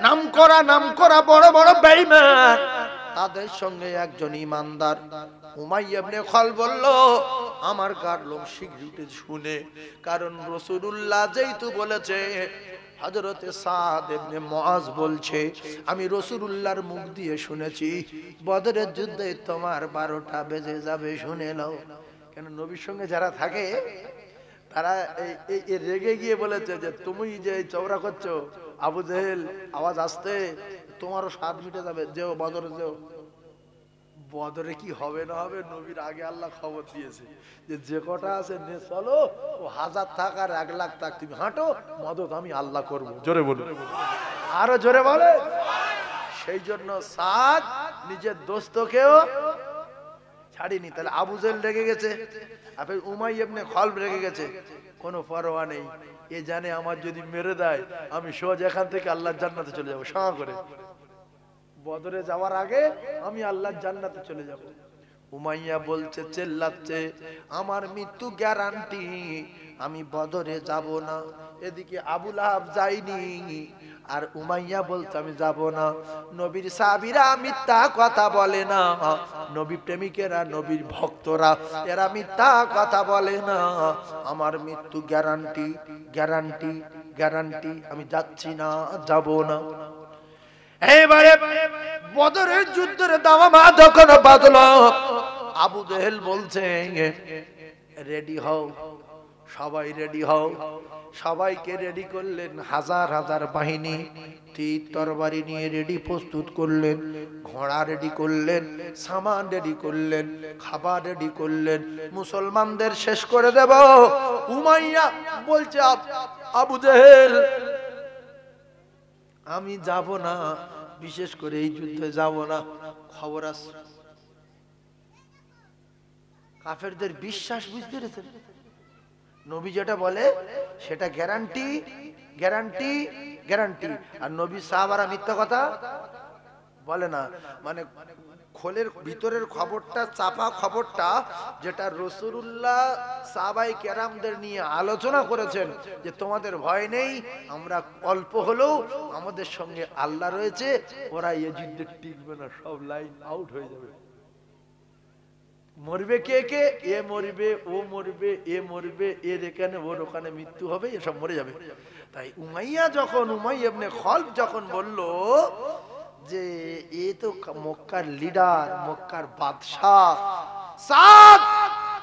নাম করা বড় বড় বেঈমান, তাদের সঙ্গে একজন ইমানদার। উমাইয়া ইবনে খালফ বলল, আমার গার লোম শিগগিরই শুনে, কারণ রাসূলুল্লাহ যেহেতু বলেছে, হযরতে সাদ ইবনে মুআজ বলছে, আমি রাসূলুল্লাহর মুখ দিয়ে শুনেছি, বদরের যুদ্ধে তোমার 12টা বেজে যাবে, শুনে নাও। কেন নবীর সঙ্গে যারা থাকে তারা এই রেগে গিয়ে বলেছে যে তুমি যে চওড়া করছো, আবু জেহেল, আওয়াজ আসতে, তোমারও স্বাদ মিটে যাবে, যেও বদরে যেও। বদরে কি হবে না হবে, নবীর আগে আল্লাহ খবর দিয়েছে যে কটা আছে নে চলো, ও 1000 থাক আর 1 লাখ থাক, তুমি হাঁটো, মদত আমি আল্লাহ করব। জোরে বলুন, আরো জোরে বলে। সেই জন্য সাদ নিজের দোস্তকেও ছাড়িনি। তাহলে আবু জেহেল রেগে গেছে, আপনি উমাইয়া ইবনে খালব রেগে গেছে, কোনো পরোয়া নেই। এ জানে আমার যদি মেরে দেয় আমি সোজা এখান থেকে আল্লাহর জান্নাতে চলে যাব, সাঁ করে বদরে যাওয়ার আগে আমি আল্লাহর জান্নাতে চলে যাব। উমাইয়া বলছে, চেল্লাচ্ছে, আমার মৃত্যু গ্যারান্টি, আমি বদরে যাব না। এদিকে আবু লাহাব যায়নি, আর উমাইয়া বলছে আমি যাব না। নবীর সাহাবীরা মিথ্যা কথা বলে না, নবী প্রেমিকেরা, নবীর ভক্তরা, এরা মিথ্যা কথা বলে না। আমার মৃত্যু গ্যারান্টি, গ্যারান্টি, গ্যারান্টি, আমি যাচ্ছি না, যাব না। এবারে বদরের যুদ্ধের দামামা যখন বাঁধলো, আবু জেহেল বলছে রেডি হও, সবাই রেডি হও। সবাইকে রেডি করলেন, হাজার হাজার বাহিনী তীর তরবারি নিয়ে রেডি, প্রস্তুত করলেন। ঘোড়া রেডি করলেন, সামান রেডি করলেন, খাবার রেডি করলেন, মুসলমানদের শেষ করে দেব। উমাইয়া বলছে, আবু জেহেল আমি যাব না, বিশেষ করে এই যুদ্ধে যাব না। খবর আছে, কাফেরদের বিশ্বাস বুঝতে পেরেছেন, নবী যেটা বলে সেটা গ্যারান্টি, গ্যারান্টি, গ্যারান্টি। আর নবী সাহাবারা মিথ্যা কথা বলে না। মানে খোলের ভিতরের খবরটা, চাপা খবরটা, যেটা রাসূলুল্লাহ সাহাবায়ে কেরামদের নিয়ে আলোচনা করেছেন যে তোমাদের ভয় নেই, আমরা অল্প হলেও আমাদের সঙ্গে আল্লাহ রয়েছে, ওরা এই যুদ্ধে টিকবে না, সব লাইন আউট হয়ে যাবে। মরবে কে কে, এ মরবে, ও মরবে, এ মরবে, এর এখানে ওর ওখানে মৃত্যু হবে, এসব মরে যাবে। তাই উমাইয়া যখন, উমাইয়া ইবনে খালব যখন বলল যে এ তো মক্কার লিডার, মক্কার বাদশাহ, সাদ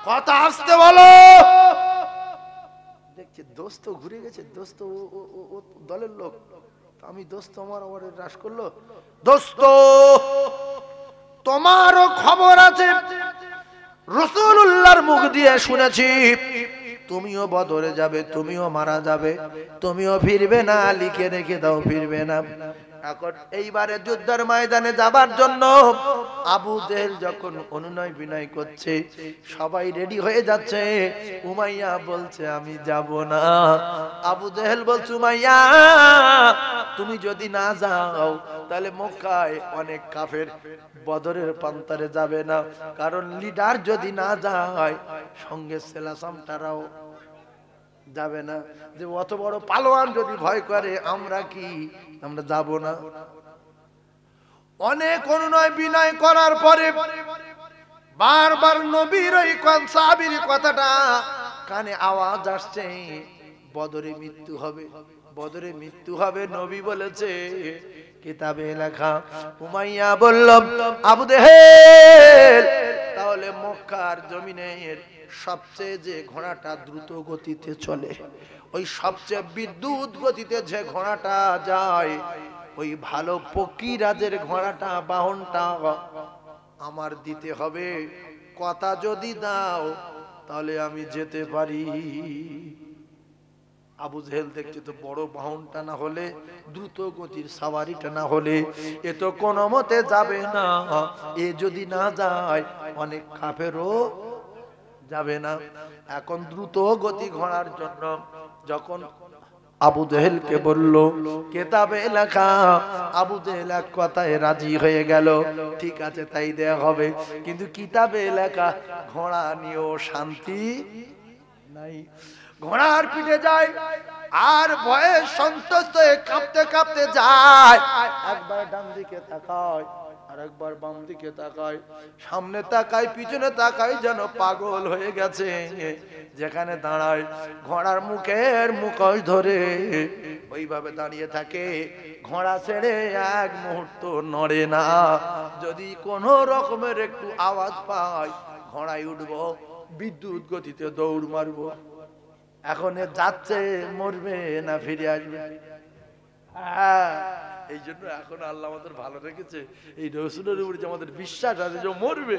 কথা আসতে বলো। দেখছে দোস্ত ঘুরে গেছে, দোস্ত ও দলের লোক, আমি দোস্ত আমার হ্রাস করলো। দোস্ত তোমারও খবর আছে, রাসূলুল্লাহর মুখ দিয়ে শুনেছি তুমিও বদরে যাবে, তুমিও মারা যাবে, তুমিও ফিরবে না, লিখে রেখে দাও, ফিরবে না। এখন এইবারে যুদ্ধের ময়দানে যাবার জন্য আবু জেহেল যখন অনুনয় বিনয় করছে, সবাই রেডি হয়ে যাচ্ছে, উমাইয়া বলছে আমি যাব না। আবু জেহেল বলছে, উমাইয়া তুমি যদি না যাও তাহলে মক্কায় অনেক কাফের বদরের প্রান্তরে যাবে না, কারণ লিডার যদি না যায় সঙ্গে সেলাসামটারাও যাবে না, যে অত বড় পালোয়ান যদি ভয় করে আমরা কি, আমরা যাব না। অনেক অনুনয় বিনয় করার পরে বারবার নবীর ওই সাহাবীর কথাটা কানে আওয়াজ আসছে, বদরে মৃত্যু হবে, বদরে মৃত্যু হবে, নবী বলেছে, কিতাবে লেখা। উমাইয়া বলল, আবু জেহেল তাহলে মক্কার জমিনের সবচেয়ে যে ঘোড়াটা দ্রুত গতিতে চলে, ওই সবচেয়ে বিদ্যুৎ গতিতে যে ঘোড়াটা যায়, ওই ভালো পকিরাজের ঘোড়াটা, বাহনটা আমার দিতে হবে। কথা যদি দাও তাহলে আমি যেতে পারি। আবু জেহেল দেখছে তো বড় বাহনটা না হলে, দ্রুত গতির সাওয়ারিটা না হলে এ তো কোনো মতে যাবে না, এ যদি না যায় অনেক কাফেরও যাবে না। এখন দ্রুত গতি ঘোড়ার জন্য যখন আবু জেহেলকে বলল, কিতাবে লেখা, আবু জেহেল এক কথায় রাজি হয়ে গেল, ঠিক আছে তাই দেয়া হবে। কিন্তু কিতাবে লেখা ঘোড়া নিয়েও শান্তি নাই। ঘোড়ার পিঠে যায় আর ভয়ে সন্তুষ্ট হয়ে কাঁপতে কাঁপতে যায়, একবার ডান দিকে তাকায় আর একবার বাম দিকে তাকায়, সামনে তাকায় পিছনে তাকায়, যেন পাগল হয়ে গেছে। যেখানে দাঁড়ায় ঘোড়ার মুখের মুখোশ ধরে ওইভাবে দাঁড়িয়ে থাকে, ঘোড়া ছেড়ে এক মুহূর্ত নড়ে না। যদি কোনো রকমের একটু আওয়াজ পায় ঘোড়ায় উঠবো, বিদ্যুৎ গতিতে দৌড় মারবো। এখন যাচ্ছে, মরবে না ফিরে আসবে। এই জন্য এখন আল্লাহ আমাদের ভালো রেখেছে, এই রাসূলের উপরে যে আমাদের বিশ্বাস আছে যে মরবে,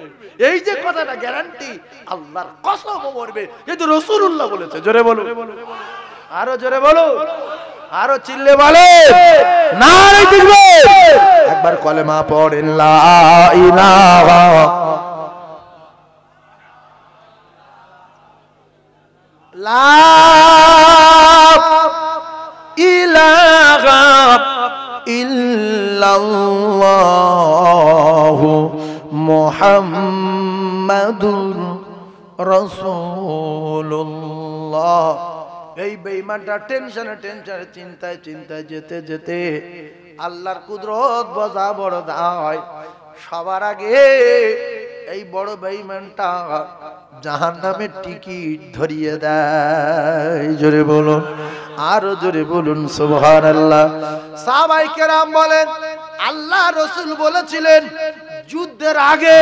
এই যে কথাটা গ্যারান্টি, আল্লাহর কসম মরবে, যেহেতু রাসূলুল্লাহ বলেছে। জোরে বলো, আরো জোরে বলো, আরো চিল্লে বলে নারে তাকবীর। একবার কলেমা পড়েন, লা ইলাহা লা ইলাহা ইল্লাল্লাহু মুহাম্মাদুর রাসূলুল্লাহ। এই বেঈমানটা টেনশনে চিন্তায় যেতে যেতে আল্লাহর কুদরত বোঝা বড় দায়। সবার আগে এই বড় বেঈমানটা জাহান্নামের টিকিট ধরিয়ে দেয়। জোরে বলুন, আরো জোরে বলুন সুবহানাল্লাহ। সাহাবায়ে কেরাম বলেন, আল্লাহ রাসূল বলেছিলেন যুদ্ধের আগে,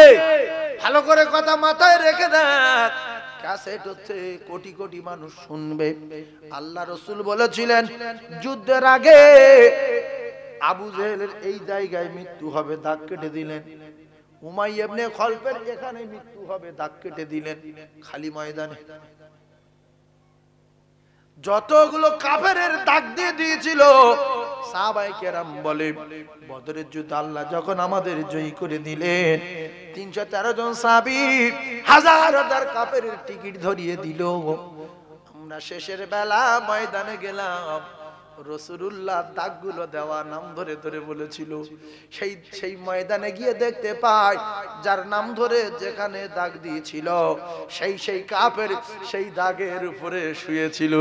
ভালো করে কথা মাথায় রেখে দেন, ক্যাসেট হচ্ছে কোটি কোটি মানুষ শুনবে। আল্লাহ রাসূল বলেছিলেন যুদ্ধের আগে আবু জেহেলের এই জায়গায় মৃত্যু হবে, দাগ কেটে দিলেন। উমাইয়া ইবনে খলফের এখানে মৃত্যু হবে, দাগ কেটে দিলেন। খালি ময়দানে যতগুলো কাফেরের দাগ দিয়ে দিয়েছিল, সাহাবায়ে কেরাম বলে বদরের যুদ্ধ আল্লাহ যখন আমাদের জয়ী করে দিলেন, 313 জন সাহাবী হাজার হাজার কাফেরের টিকিট ধরিয়ে দিল। আমরা শেষের বেলা ময়দানে গেলাম, রাসূলুল্লাহ দাগগুলো দেওয়া নাম ধরে ধরে বলেছিল। সেই ময়দানে গিয়ে দেখতে পাই যার নাম ধরে যেখানে দাগ দিয়েছিল সেই কাফের সেই দাগের উপরে শুয়েছিল।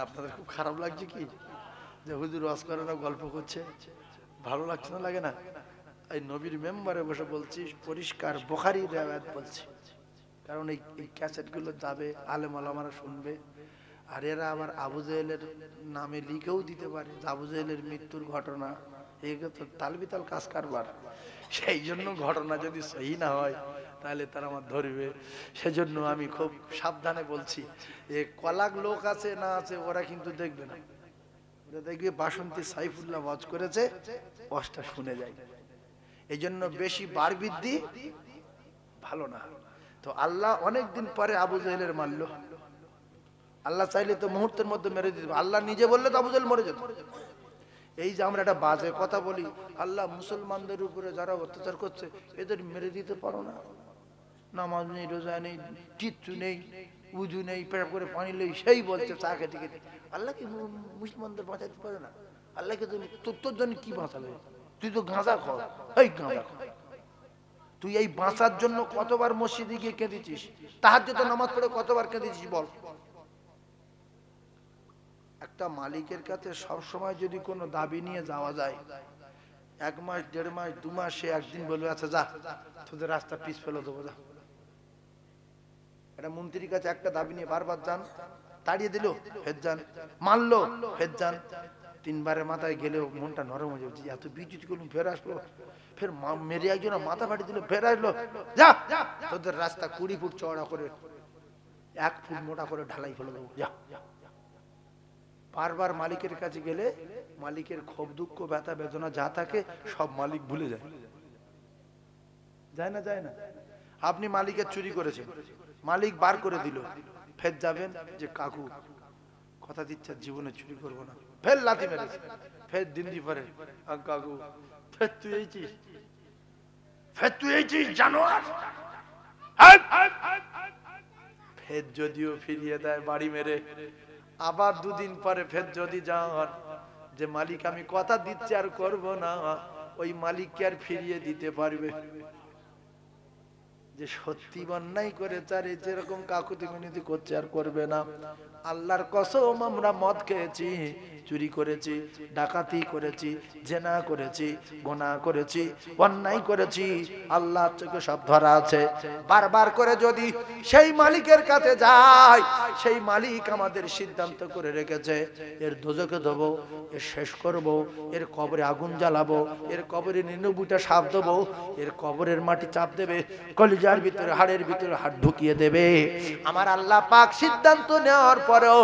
আপনাদের খুব খারাপ লাগছে কি যে হুজুর ওয়াজ করে না, গল্প করছে? ভালো লাগছে না, লাগে না? এই নবীর মেম্বারে বসে বলছি, পরিষ্কার বুখারীর riwayat বলছি, কারণ এই ক্যাসেটগুলো যাবে, আলেম ওলামারা শুনবে, আর এরা আবার আবু জেহেলের নামে লিখেও দিতে পারে আবু জেহেলের মৃত্যুর ঘটনা। এগুলো তো তালবিতাল কাজ কারবার। সেই জন্য ঘটনা যদি সহি না হয় তাহলে তারা আমার ধরবে। সেজন্য আমি খুব সাবধানে বলছি, এ কলাক লোক আছে না আছে ওরা কিন্তু দেখবে না, ওরা দেখবে বাসন্তী সাইফুল্লাহ ওয়াজ করেছে, ওয়াজটা শুনে যায়। এই জন্য বেশি বার বৃদ্ধি ভালো না। তো আল্লাহ অনেকদিন পরে আবু জেহেলের মারলো। আল্লাহ চাইলে তো মুহূর্তের মধ্যে মেরে দিতে, আল্লাহ নিজে বললে তো আবু জেহেল মরে যেত। এই যে আমরা একটা বাজে কথা বলি, আল্লাহ মুসলমানদের উপরে যারা অত্যাচার করছে এদের মেরে দিতে পারো না? নামাজ নেই, রোজা নেই, কিচ্ছু নেই, উজু নেই, পেট করে পানি নেই, সেই বলছে চা খেতে খেতে। আল্লাহ কি মুসলমানদের বাঁচাতে পারে না? আল্লাহকে তোর জন্য কি বাঁচাবে? তুই তো গাঁজা খা, এই গাঁজা খা। তুই এই বাঁচার জন্য কতবার মসজিদে গিয়ে কেঁদেছিস? তাহাজ্জুদের নামাজ পড়ে কতবার কেঁদেছিস বল? একটা মালিকের কাছে সব সময় যদি কোনো দাবি নিয়ে যাওয়া যায়, 1 মাস 1.5 মাস 2 মাস, সে একদিন বলবে আচ্ছা যা, তোদের রাস্তা পিছ ফেলে দেবো, যা। এটা মন্ত্রীর কাছে একটা দাবি নিয়ে বারবার যান, তাড়িয়ে দিল ফের যান, মারলো ফের যান, 3 বারের মাথায় গেলেও মনটা নরম হয়ে যাচ্ছে, এত বিদ্যুৎ করলাম ফের আসলো, ফের মেরে একজন মাথা ফাটি দিল, ফের আসলো, যা তোদের রাস্তা 20 ফুট চওড়া করে 1 ফুট মোটা করে ঢালাই ফেলে দেবো, যা। বারবার মালিকের কাছে গেলে মালিকের ক্ষোভ দুঃখ ব্যথা বেদনা যা থাকে সব মালিক ভুলে যায়। যায় না? যায় না? আপনি মালিকের চুরি করেছেন, মালিক বার করে দিল, ফের যাবেন যে কাকু কথা দিচ্ছে জীবনে চুরি করবো না, ফের লাথি মেরেছে, ফের দিন পরে কাকু ফের তুই এইছিস, ফের তুই এইছিস জানোয়ার, ফের যদিও ফিরিয়ে দেয় বাড়ি মেরে, আবার 2 দিন পরে ফের যদি যান যে মালিক আমি কথা দিচ্ছি আর করব না, ওই মালিককে আর ফিরিয়ে দিতে পারবে? যে সত্যি অন্যায় করে চারে যেরকম কাকুতি মিনতি করছে আর করবে না। আল্লাহর কসম আমরা মদ খেয়েছি, চুরি করেছি, ডাকাতি করেছি, জেনা করেছি, গুনাহ করেছি, অন্যায় করেছি, আল্লাহ চোখে সব ধরা আছে। বারবার করে যদি সেই মালিকের কাছে যাই, সেই মালিক আমাদের সিদ্ধান্ত করে রেখেছে এর দোজখে দেবো, এর শেষ করব, এর কবরে আগুন জ্বালাবো, এর কবরে 99টা সাপ দেবো, এর কবরের মাটি চাপ দেবে, কলিজার ভিতরে হাড়ের ভিতরে হাত ঢুকিয়ে দেবে। আমার আল্লাহ পাক সিদ্ধান্ত নেওয়ার পরেও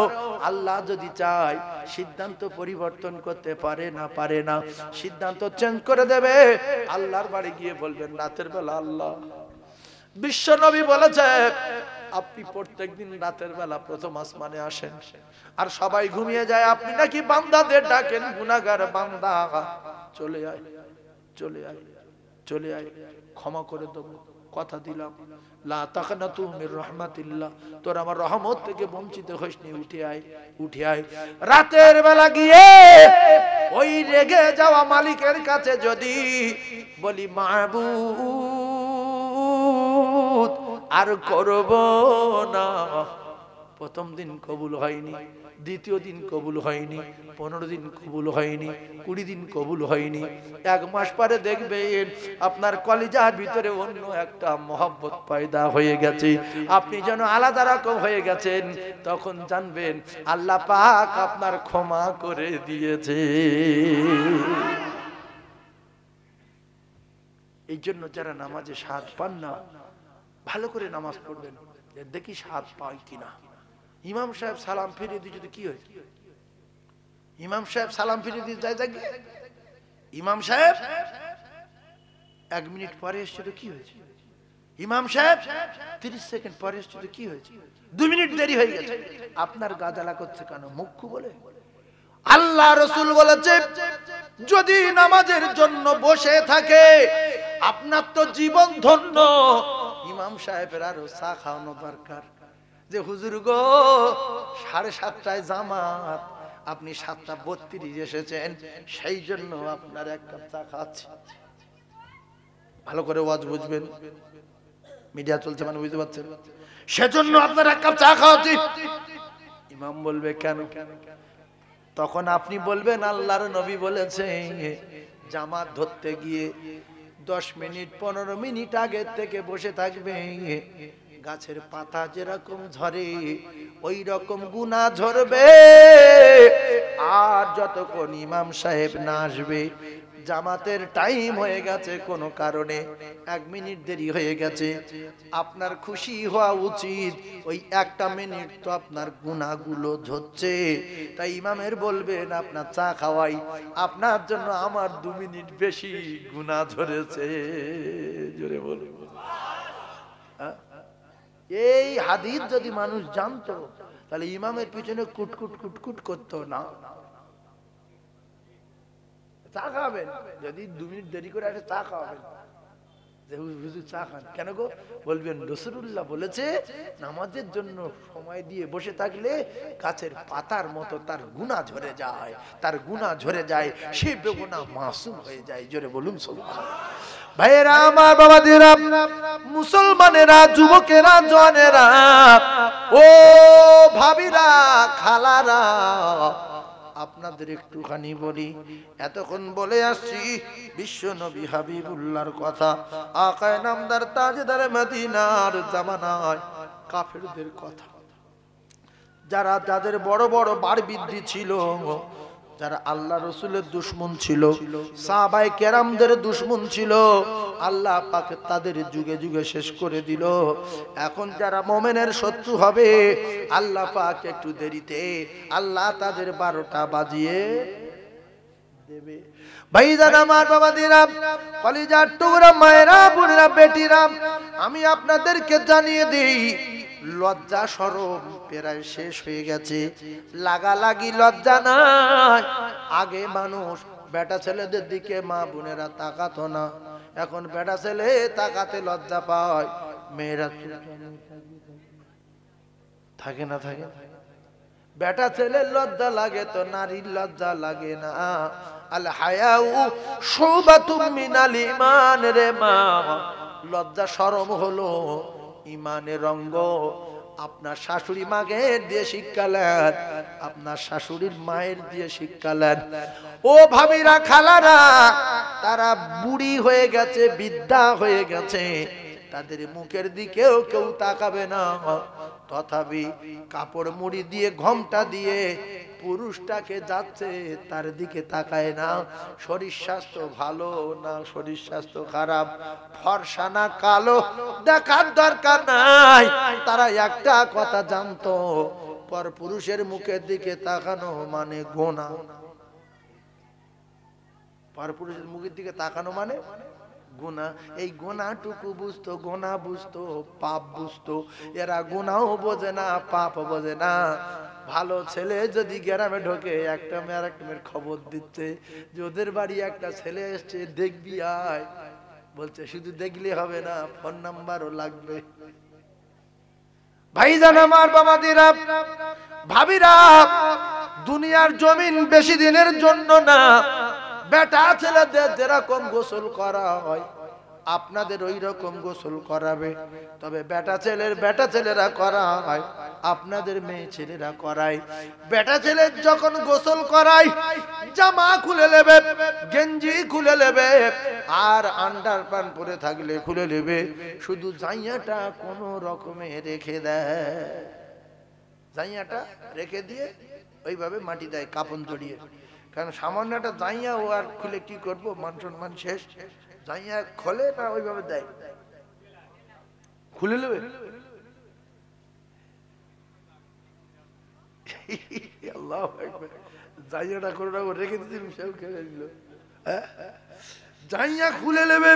আল্লাহ যদি চায় সিদ্ধান্ত পরিবর্তন করতে পারে না, পারে না, সিদ্ধান্ত চেঞ্জ করে দেবে। আল্লাহর বাড়ি গিয়ে বলবেন রাতের বেলা আল্লাহ, বিশ্ব নবী বলেছে আপনি প্রত্যেকদিন রাতের বেলা প্রথম আসমানে আসেন আর সবাই ঘুমিয়ে যায়, আপনি নাকি বান্দাদের ডাকেন গুনাহগার বান্দা চলে আয়, চলে আয়, চলে আয়, ক্ষমা করে দেবো, কথা দিলাম, লা তাকনাতু মির রাহমাতিল্লাহ, তোর আমার রহমত থেকে বঞ্চিত হইসনি, উঠে আয়, উঠে আয়। রাতের বেলা গিয়ে ওই রেগে যাওয়া মালিকের কাছে যদি বলি মাবুদ আর করব না, প্রথম দিন কবুল হয়নি, দ্বিতীয় দিন কবুল হয়নি, 15 দিন কবুল হয়নি, 20 দিন কবুল হয়নি, 1 মাস পরে দেখবেন আপনার কলিজার ভিতরে অন্য একটা মহব্বত পয়দা হয়ে গেছে, আপনি যেন আলাদা রকম হয়ে গেছেন, তখন জানবেন আল্লাহ পাক আপনার ক্ষমা করে দিয়েছে। এই জন্য যারা নামাজে স্বাদ পান না, ভালো করে নামাজ পড়বেন, দেখি স্বাদ পাই কিনা। ইমাম সাহেব সালাম ফিরিয়ে দিয়ে যদি কি হয়েছে, ইমাম সাহেব সালাম ফিরিয়ে দিয়ে যায়, যাক ইমাম সাহেব 1 মিনিট পরে এসছে তো কি হয়েছে, ইমাম সাহেব 30 সেকেন্ড পরে এসছে তো কি হয়েছে, 2 মিনিট দেরি হয়ে গেছে, আপনার গাদালা করছে কেন, মুখ্য বলে? আল্লাহ রাসূল বলেছে যদি নামাজের জন্য বসে থাকে আপনার তো জীবন ধন্য। ইমাম সাহেবের আরো চা খাওয়ানো দরকার, যে হুজুর গো 7:30টায় জামাত, আপনি 7:32 এসেছেন, সেই জন্য আপনার 1 কাপ চা খাচ্ছি। ভালো করে ওয়াজ বুঝবেন, মিডিয়া চলছে মানে বুঝতে পারছেন, সেজন্য আপনার 1 কাপ চা খাওয়াচ্ছি। ইমাম বলবে কেন? তখন আপনি বলবেন আল্লাহর নবী বলেছেন জামাত ধরতে গিয়ে 10 মিনিট 15 মিনিট আগে থেকে বসে থাকবে, গাছের পাতা যেরকম ঝরে ওই রকম গুনাহ ঝরবে। আর যতক্ষণ ইমাম সাহেব না আসবে, জামাতের টাইম হয়ে গেছে, কোনো কারণে 1 মিনিট দেরি হয়ে গেছে, আপনার খুশি হওয়া উচিত, ওই 1টা মিনিট তো আপনার গুনাহগুলো ঝরছে। তাই ইমামের বলবেন আপনার চা খাওয়াই, আপনার জন্য আমার 2 মিনিট বেশি গুনাহ ঝরেছে। জোরে বলুন। এই হাদিস যদি মানুষ জানতো তাহলে ইমামের পিছনে কুটকুট কুটকুট করতো না। চা খাবেন, যদি 2 মিনিট দেরি করে আসে চা খাওয়াবেন, চা খান কেন গো, বলবেন রাসূলুল্লাহ বলেছে নামাজের জন্য সময় দিয়ে বসে থাকলে গাছের পাতার মতো তার গুনাহ ঝরে যায়, তার গুনাহ ঝরে যায়, সে বেগুনাহ মাসুম হয়ে যায়। জোরে বলুন সুবহানাল্লাহ। ভাইয়েরা আমার, বাবাদিরা, মুসলমানেরা, যুবকেরা, জওয়ানেরা, ও ভাবিরা, খালারা, আপনাদের একটুখানি বলি, এতক্ষণ বলে আসছি বিশ্ব নবী হাবিবুল্লাহর কথা, আকায়ে নামদার তাজদার মদিনার জামানায় কাফেরদের কথা, যারা যাদের বড় বড় বার বৃদ্ধি ছিল, যারা আল্লাহ রসুলের দুশমন ছিল, সাহাবায়ে কেরামদের দুশমন ছিল, আল্লাহ পাক তাদের যুগে যুগে শেষ করে দিল। এখন যারা মুমিনের শত্রু হবে, আল্লাহ পাক একটু দেরিতে আল্লাহ তাদের 12টা বাজিয়ে দেবে। ভাইজান আমার, বাবাদিরা, কলিজার টুকরা মায়েরা, বোনেরা, বেটিরা, আমি আপনাদেরকে জানিয়ে দিই লজ্জা শরম প্রায় শেষ হয়ে গেছে, লাগালাগি লজ্জা নাই। আগে মানুষ বেটা ছেলেদের দিকে মা বোনেরা তাকাতো না, এখন বেটা ছেলে তাকাতে লজ্জা পায়, মেয়েরা থাকে না, থাকে বেটা ছেলের লজ্জা লাগে তো নারীর লজ্জা লাগে না। আল হায়াউ শুবাতুম মিনাল ঈমান রে মা, লজ্জা শরম হলো ঈমানের অঙ্গ। আপনার শাশুড়ি মাকে দিয়ে শিক্ষালেন, আপনার শাশুড়ির মায়ের দিয়ে শিক্ষালেন। ও ভাবিরা, খালারা, তারা বুড়ি হয়ে গেছে, বৃদ্ধা হয়ে গেছে, তাদের মুখের দিকেও কেউ তাকাবে না, তথাপি কাপড় মুড়ি দিয়ে ঘোমটা দিয়ে পুরুষটাকে যাচ্ছে তার দিকে তাকায় না। শরীর স্বাস্থ্য ভালো না শরীর স্বাস্থ্য খারাপ, ফর্সা না কালো, দেখার দরকার নাই। তারা একটা কথা জানতো, পর পুরুষের মুখের দিকে তাকানো মানে গোনা। পর পুরুষের মুখের দিকে তাকানো মানে গুনাহ। এই গুনাহটুকু বুঝতো, গুনাহ বুঝতো, পাপ বুঝতো। এরা গুনাহও বোঝে না, পাপ বোঝে না। ভালো ছেলে যদি গ্রামে ঢোকে, একটা মেয়ে আরেকটা মেয়ের খবর দিচ্ছে যে ওদের বাড়ি একটা ছেলে এসছে, দেখবি আয়। বলছে শুধু দেখলে হবে না, ফোন নাম্বারও লাগবে। ভাইজান আমার, বাবাদিরা, ভাবিরা, দুনিয়ার জমিন বেশি দিনের জন্য না। বেটা ছেলেদের যেরকম গোসল করা হয় আপনাদের ওই রকম গোসল করাবে। তবে বেটা ছেলেরা করা হয়, আপনাদের মেয়ে ছেলেরা করায়। বেটা ছেলে যখন গোসল করায় জামা খুলে নেবে, গেঞ্জি খুলে নেবে, আর আন্ডার প্যান্ট পরে থাকলে খুলে নেবে, শুধু জাইয়াটা কোন রকমে রেখে দেয়। জাইয়াটা রেখে দিয়ে ওইভাবে মাটি দেয় কাপড় জড়িয়ে। কারণ সামান্য একটা জাইয়া ও আর খুলে কি করবো, মান সম্মান শেষ। জাইয়া খোলে না ওইভাবে দেয়, খুলে নেবে। আল্লাহু আকবার। জাইয়াটা করে রেখে দিতে সেও খেলে দিল। জাইয়া খুলে নেবে,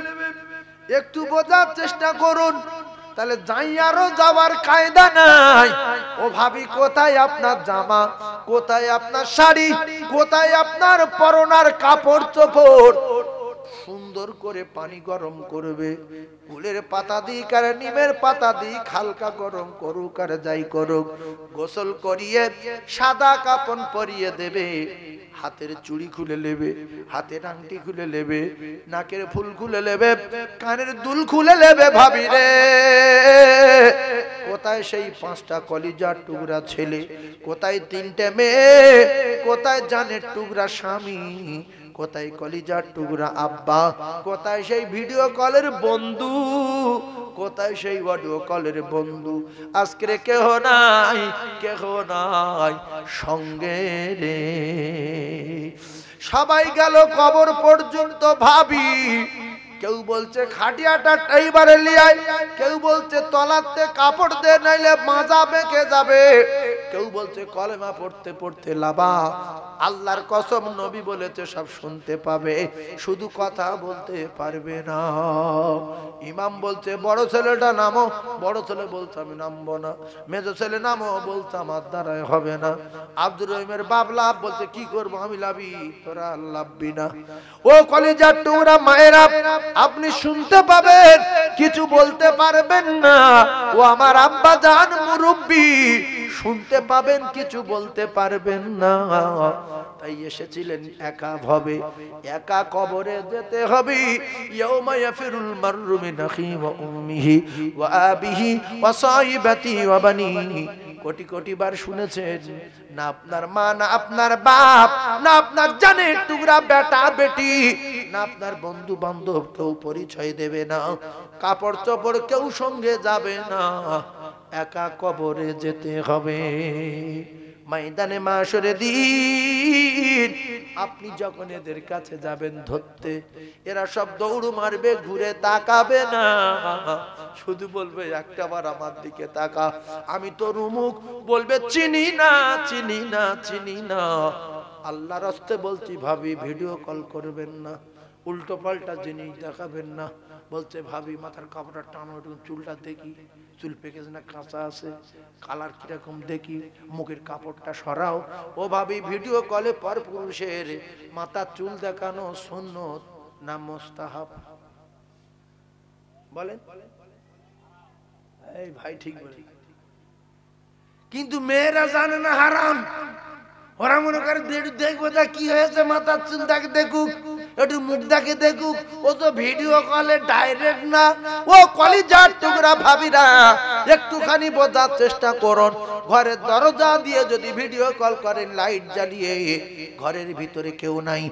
একটু বোঝার চেষ্টা করুন। তাহলে জাইয়ারও যাওয়ার কায়দা নাই। ও ভাবি, কোথায় আপনার জামা, কোথায় আপনার শাড়ি, কোথায় আপনার পরনার কাপড় চোপড়? সুন্দর করে পানি গরম করবে, ফুলের পাতা দিয়ে আর নিমের পাতা দিয়ে হালকা গরম করুক আর যাই করুক, গোসল করিয়ে সাদা কাপড় পরিয়ে দেবে। হাতের চুড়ি খুলে নেবে, হাতের আংটি খুলে নেবে, নাকের ফুল খুলে নেবে, কানের দুল খুলে নেবে। ভাবি রে, কোথায় সেই 5টা কলিজার টুকরা ছেলে, কোথায় 3টে মেয়ে, কোথায় জানের টুকরা স্বামী, কোথায় কলিজার টুকরা আব্বা, কোথায় সেই ভিডিও কলের বন্ধু, কোথায় সেই অডিও কলের বন্ধু? আজকে কেহ নাই, কেহ নাই সঙ্গে রে। সবাই গেল কবর পর্যন্ত। ভাবি, কেউ বলছে খাটিয়াটা এইবারে লিয়াই, কেউ বলছে তলাতে কাপড় দে নাইলে মাজা বেঁকে যাবে, কেউ বলছে কলেমা পড়তে পড়তে লাবা। আল্লাহর কসম, নবী বলেছে সব শুনতে পাবে, শুধু কথা বলতে পারবে না। ইমাম বলছে বড় ছেলেটা নামো, বড় ছেলে বলছে আমি নামবো না। মেজো ছেলে নামো, বলছে আমার দ্বারাই হবে না। আব্দুর রহিমের বাবলা বলছে কি করবো আমি, লাভি তোরা লাভবি না। ও কলিজার টুকরা মায়েরা, আপনি শুনতে পাবেন, কিছু বলতে পারবেন না। ও আমার আব্বা জান মুরব্বি, শুনতে পাবেন, কিছু বলতে পারবেন না। তাই এসেছিলেন একা ভাবে, একা কবরে যেতে হবে। ইয়াউমা ইয়াফিরুল মাররু মিন আখিহি ওয়া উম্মিহি ওয়া আবিহি ওয়া সাহিবাতি ওয়া বানিহি। কোটি কোটি বার শুনেছেন, না আপনার মা, না আপনার বাপ, না আপনার জানের টুকরা বেটা বেটি, না আপনার বন্ধু বান্ধব কেউ পরিচয় দেবে না, কাপড় চোপড় কেউ সঙ্গে যাবে না, একা কবরে যেতে হবে। ময়দানে মাশরে দিন আপনি যখন এদের কাছে যাবেন ধরতে, এরা সব দৌড় মারবে, ঘুরে তাকাবে না, শুধু বলবে একটাবার আমার দিকে তাকা, আমি তো রুমুক, বলবে চিনি না, চিনি না, চিনি না। আল্লাহর রাস্তে বলছি ভাবি, ভিডিও কল করবেন না, উল্টো পাল্টা জিনিস দেখাবেন না। বলছে ভাবি মাথার কাপড়টা টানো, একটু চুলটা দেখি, চুল পেকেছে না কাঁচা আছে, কালার কিরকম দেখি, মুখের কাপড়টা সরাও। ও ভাবি, ভিডিও কলে পর পুরুষের মাথার চুল দেখানো সুন্নত না মুস্তাহাব? বলেন এই ভাই, ঠিক বলে। কিন্তু মেয়েরা জানে না হারাম। ওরা মনে করে দেখবো তা কি হয়েছে, মাথার চুল তাকে দেখুক, একটু মুখটাকে দেখুক। ও তো ভিডিও কলে ডাইরেক্ট না। ও কলিজার টুকরা ভাবিরা, একটুখানি বোঝার চেষ্টা করুন। ঘরের দরজা দিয়ে যদি ভিডিও কল করেন লাইট জ্বালিয়ে, ঘরের ভিতরে কেউ নাই,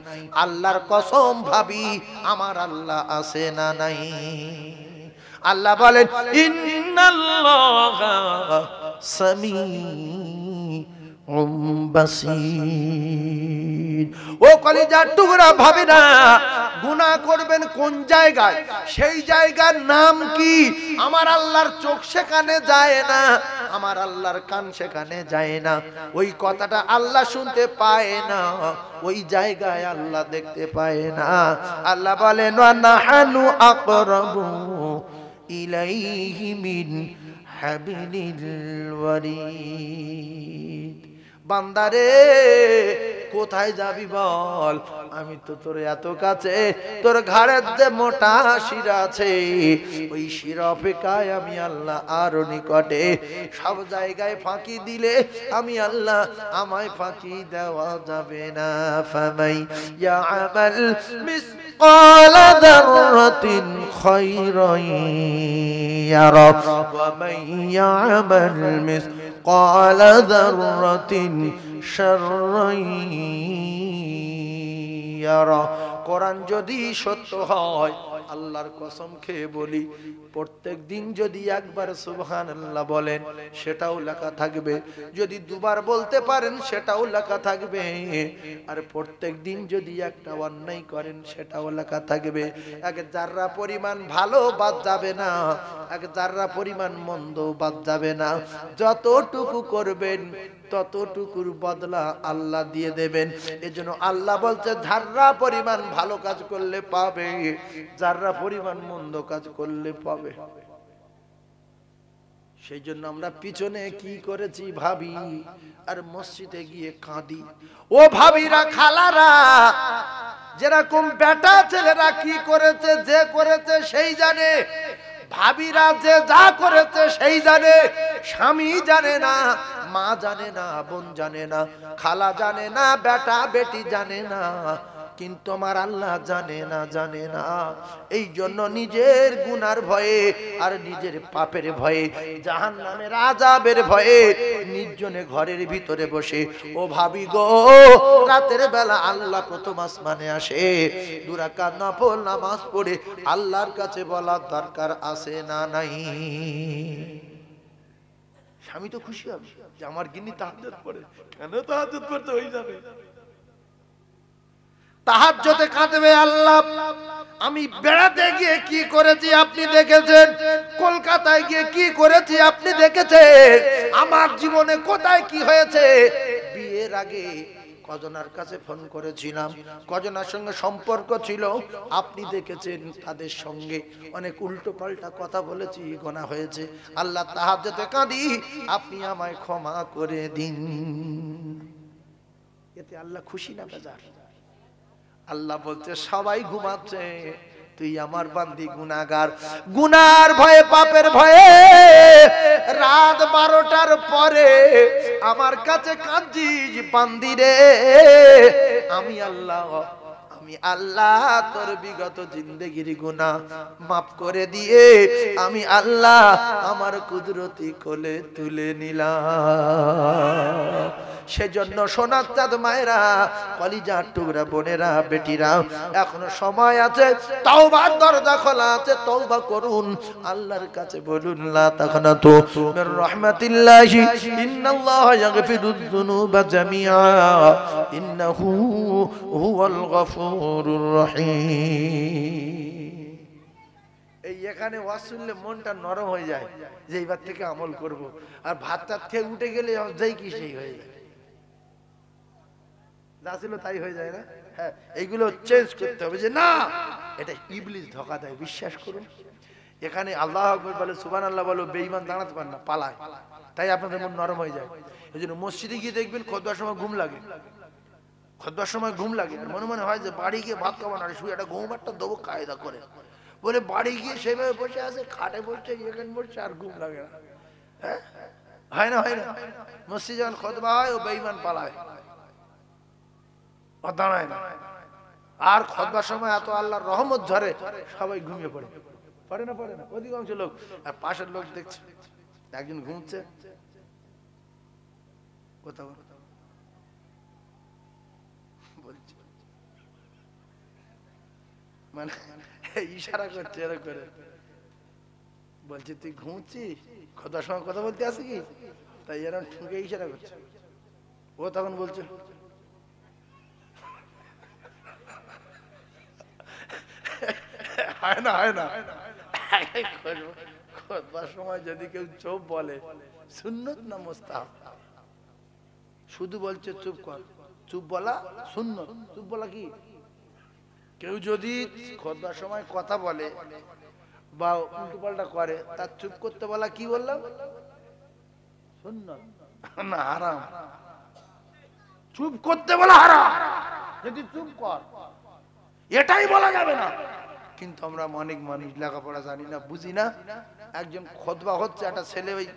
আল্লাহর কসম ভাবি, আমার আল্লাহ আছে না নাই? আল্লাহ বলেন ইন্নাল্লাহা সামিউম বাসীর। ও কলিজার টুকরা ভাবিরা, গুনাহ করবেন কোন জায়গায়, সেই জায়গার নাম কি? আমার আল্লাহর চোখ সেখানে যায় না, আমার আল্লাহর কান সেখানে যায় না, ওই কথাটা আল্লাহ শুনতে পায় না, ওই জায়গায় আল্লাহ দেখতে পায় না। আল্লাহ বলেন ওয়া নাহানু আকরাবু ইলাইহি মিন হাবিলিল ওয়ারিদ। বান্দারে, কোথায় যাবি বল? আমি তো তোর এত কাছে, তোর ঘাড়ের যে মোটা শিরা আছে ওই শিরা অপেক্ষায় আমি আল্লাহ আরো নিকটে। সব জায়গায় ফাঁকি দিলে আমি আল্লাহ, আমায় ফাঁকি দেওয়া যাবে না। ফামাই ইয়ামাল মিসকালা যাররাতিন খায়রান ইয়ারা ওয়া মান ইয়ামাল মিসকালা যাররাতিন শাররান ইয়ারা। কোরআন যদি সত্য হয়, আল্লাহর কসম খেয়ে বলি, প্রত্যেক দিন যদি একবার সুবহানাল্লাহ বলেন সেটাও লেখা থাকবে, যদি দুবার বলতে পারেন সেটাও লেখা থাকবে, আর প্রত্যেক দিন যদি একটা অন্যায় করেন সেটাও লেখা থাকবে। এক জাররা পরিমাণ ভালো বাদ যাবে না, এক জাররা পরিমাণ মন্দ বাদ যাবে না। যতটুকু করবেন ততটুকুর বদলা আল্লাহ দিয়ে দেবেন। এজন্য আল্লাহ বলছে জাররা পরিমাণ ভালো কাজ করলে পাবে, জাররা পরিমাণ মন্দ কাজ করলে পাবে। সেই জন্য আমরা পিছনে কি করেছি ভাবি, আর মসজিদে গিয়ে কাঁদি। ও ভাবিরা, খালারা, যেরকম বেটা ছেলেরা কি করেছে, যে করেছে সেই জানে। ভাবিরা যে যা করেছে সেই জানে, স্বামী জানে না, মা জানে না, বোন জানে না, খালা জানে না, বেটা বেটি জানে না, কিন্তু আমার আল্লাহ জানে না, জানে না। এই জন্য নিজের গুনার ভয়ে আর নিজের পাপের ভয়ে, জাহান্নামের আযাবের ভয়ে নির্জনে ঘরের ভিতরে বসে, ও ভাবি গো, রাতের বেলা আল্লাহ প্রথম আসমানে আসে, 2 রাকাত নফল নামাজ পড়ে আল্লাহর কাছে বলার দরকার আছে না নাই? স্বামী তো খুশি হবে যে আমার গিন্নি তাহাজ্জুদ পড়ে। কেন তাহাজ্জুদ পড়তে হয়ে যাবে? তাহাজ্জুদে কাঁদবে, আল্লাহ আমি বেড়াতে গিয়ে কি করেছি আপনি দেখেছেন, কলকাতায় গিয়ে কি করেছি আপনি দেখেছেন, আমার জীবনে কোথায় কি হয়েছে। বিয়ের আগে কজনার কাছে ফোন করেছিলাম, কজনার সঙ্গে সম্পর্ক ছিল, আপনি দেখেছেন তাদের সঙ্গে অনেক উল্টো পাল্টা কথা বলেছি, গোনা হয়েছে। আল্লাহ তাহাজ্জুদে কাঁদি, আপনি আমায় ক্ষমা করে দিন। এতে আল্লাহ খুশি না বেজার? আল্লাহ বলছে সবাই ঘুমাচ্ছে, তুই আমার বান্দি গুনাহগার, গুনার ভয়ে পাপের ভয়ে রাত 12টার পরে আমার কাছে কাঁদছিস বান্দি রে। আমি আল্লাহ তোর বিগত জিন্দেগির গুনাহ মাফ করে দিয়ে আমি আল্লাহ আমার কুদরতি কোলে তুলে নিলাম। সেজন্য সোনার চাঁদ মায়েরা, কলিজার টুকরা বোনেরা, বেটিরা, এখনো সময় আছে, তওবার দরজা খোলা আছে, তওবা করুন, আল্লাহর কাছে বলুন লা তাকনাতু মির রাহমাতিল্লাহি ইন্নাল্লাহা ইয়াগফিরুয যুনুবা জামিআ ইন্নাহু হুয়াল গফুরুর রহিম। এই এখানে ওয়াজ শুনলে মনটা নরম হয়ে যায় যে এইবার থেকে আমল করব, আর ভাত টাত খেয়ে উঠে গেলে যাই কি সেই হয়ে যায়, যা ছিল তাই হয়ে যায় না? হ্যাঁ, এইগুলো চেঞ্জ করতে হবে, যে না, এটা ইবলিস ধোঁকা দেয়, বিশ্বাস করুন। এখানে আল্লাহু আকবার বলে, সুবহানাল্লাহ বলো, বেঈমান দাঁড়াতে পারে না, পালায়, তাই আপনাদের মন নরম হয়ে যায়। এই জন্য মসজিদে গিয়ে দেখবেন খুতবার সময় ঘুম লাগে, খুতবার সময় ঘুম লাগে, আর মনে মনে হয় যে বাড়ি গিয়ে ভাত খাবো না, শুয়ে একটা ঘুম একটা দেবো কায়দা করে, বলে বাড়ি গিয়ে সেভাবে বসে আছে, খাটে বসছে, এখানে বসছে, আর ঘুম লাগে না। হ্যাঁ, হয় না, হয় না? মসজিদ যখন খুতবা হয়, ও বেঈমান পালায়, দাঁড়ায় না। আর খুতবার সময় এত আল্লাহর রহমত ধরে, সবাই ঘুমিয়ে পড়ে, পড়ে না, পড়ে না অধিকাংশ লোক। আর পাশের লোক দেখছে একজন ঘুমছে, কোথাও বলছে, মানে ইশারা করছে এরকম করে, বলছে তুই ঘুমছিস, খুতবার সময় কথা বলতে আসি কি, তাই এরকম ঠুকে ইশারা করছে। ও তখন বলছে, হয় না, হয় না? খুতবার সময় যদি কেউ চুপ বলে, সুন্নত না মুস্তাহাব? শুধু বলছে চুপ কর, চুপ বলা সুন্নত, চুপ বলা কি? কেউ যদি খুতবার সময় কথা বলে বা উল্টোপাল্টা করে, তার চুপ করতে বলা কি বললাম? সুন্নত না হারাম? চুপ করতে বলা হারাম, যদি চুপ কর এটাই বলা যাবে না। কিন্তু আমরা অনেক মানুষ লেখাপড়া জানি না, বুঝি না। একজন খুতবা হচ্ছে, একটা ছেলে ওই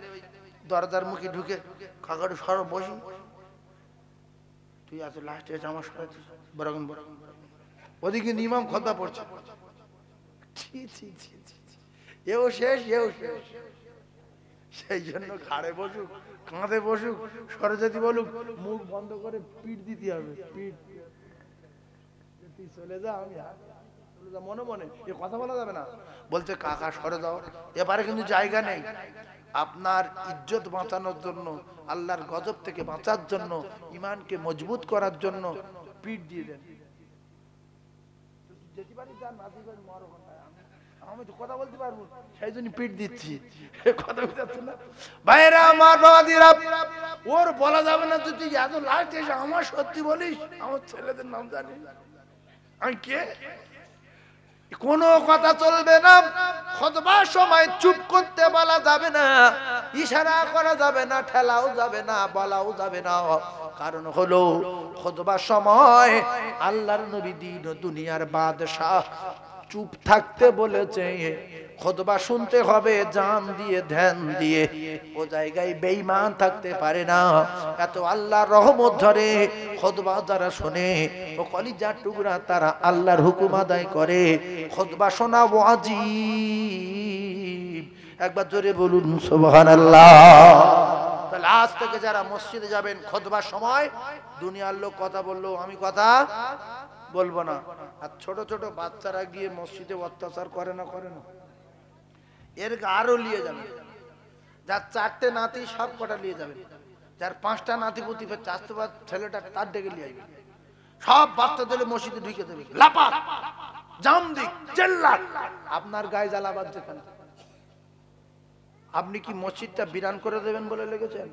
দরজার মুখে ঢুকে, কাকাটু সর বসি, তুই আজ লাস্টে এসে আমার সরে বরাগুন বরাগুন, ওদিকে ইমাম খুতবা পড়ছে, এও শেষ এও শেষ। সেই জন্য ঘাড়ে বসুক, কাঁধে বসুক, সরস্বতী বলুক, মুখ বন্ধ করে পিঠ দিতে হবে, পিঠ। তুই চলে যা, আমি চলে যা, মনে মনে এ কথা বলা যাবে না। বলছে কাকা সরে যাও, এবারে কিন্তু জায়গা নেই। আপনার ইজ্জত বাঁচানোর জন্য, আল্লাহর গজব থেকে বাঁচার জন্য, ইমানকে মজবুত করার জন্য পিঠ দিয়ে দেন। যেতে পারি যা, না দিতে পারি মরো, আমি তো কথা বলতে পারবো, সেই জন্য পিঠ দিচ্ছি। কথা বুঝাচ্ছ না ভাইরা আমার, বাবাদিরা, ওর বলা যাবে না তুই এত লাইট এসে আমার সত্যি বলিস, আমার ছেলেদের নাম জানি আমি কে, কোনো কথা চলবে না। খুতবার সময় চুপ করতে বলা যাবে না, ইশারা করা যাবে না, ঠেলাও যাবে না, বলাও যাবে না। কারণ হলো খুতবার সময় আল্লাহর নবী দিন দুনিয়ার বাদশাহ চুপ থাকতে বলেছে, খুতবা শুনতে হবে জান দিয়ে, ধ্যান দিয়ে। ও জায়গায় বেঈমান থাকতে পারে না। এত আল্লাহর রহমত ধরে খুতবা যারা শুনে, ও কলিজার টুকরা, তারা আল্লাহর হুকুম আদায় করে। খুতবা শোনা ওয়াজিব। একবার জোরে বলুন সুবহানাল্লাহ। তাহলে আজ থেকে যারা মসজিদে যাবেন, খুতবার সময় দুনিয়ার লোক কথা বললো আমি কথা বলবো না। আর ছোট ছোট বাচ্চারা গিয়ে মসজিদে অত্যাচার করে না, করে না, এর আরো নিয়ে যাবে। যার 4টে নাতি সব কটা নিয়ে যাবে, যার 5টা নাতি পুতি চাষবাদ ছেলেটা তার ডেকে নিয়ে আসবে, সব বাচ্চাদের মসজিদে ঢুকে দেবে, লাপাত জামদিক চেল্লাট। আপনার গায়ে জ্বালাবাদ যেখানে, আপনি কি মসজিদটা বিরান করে দেবেন বলে লেগেছেন?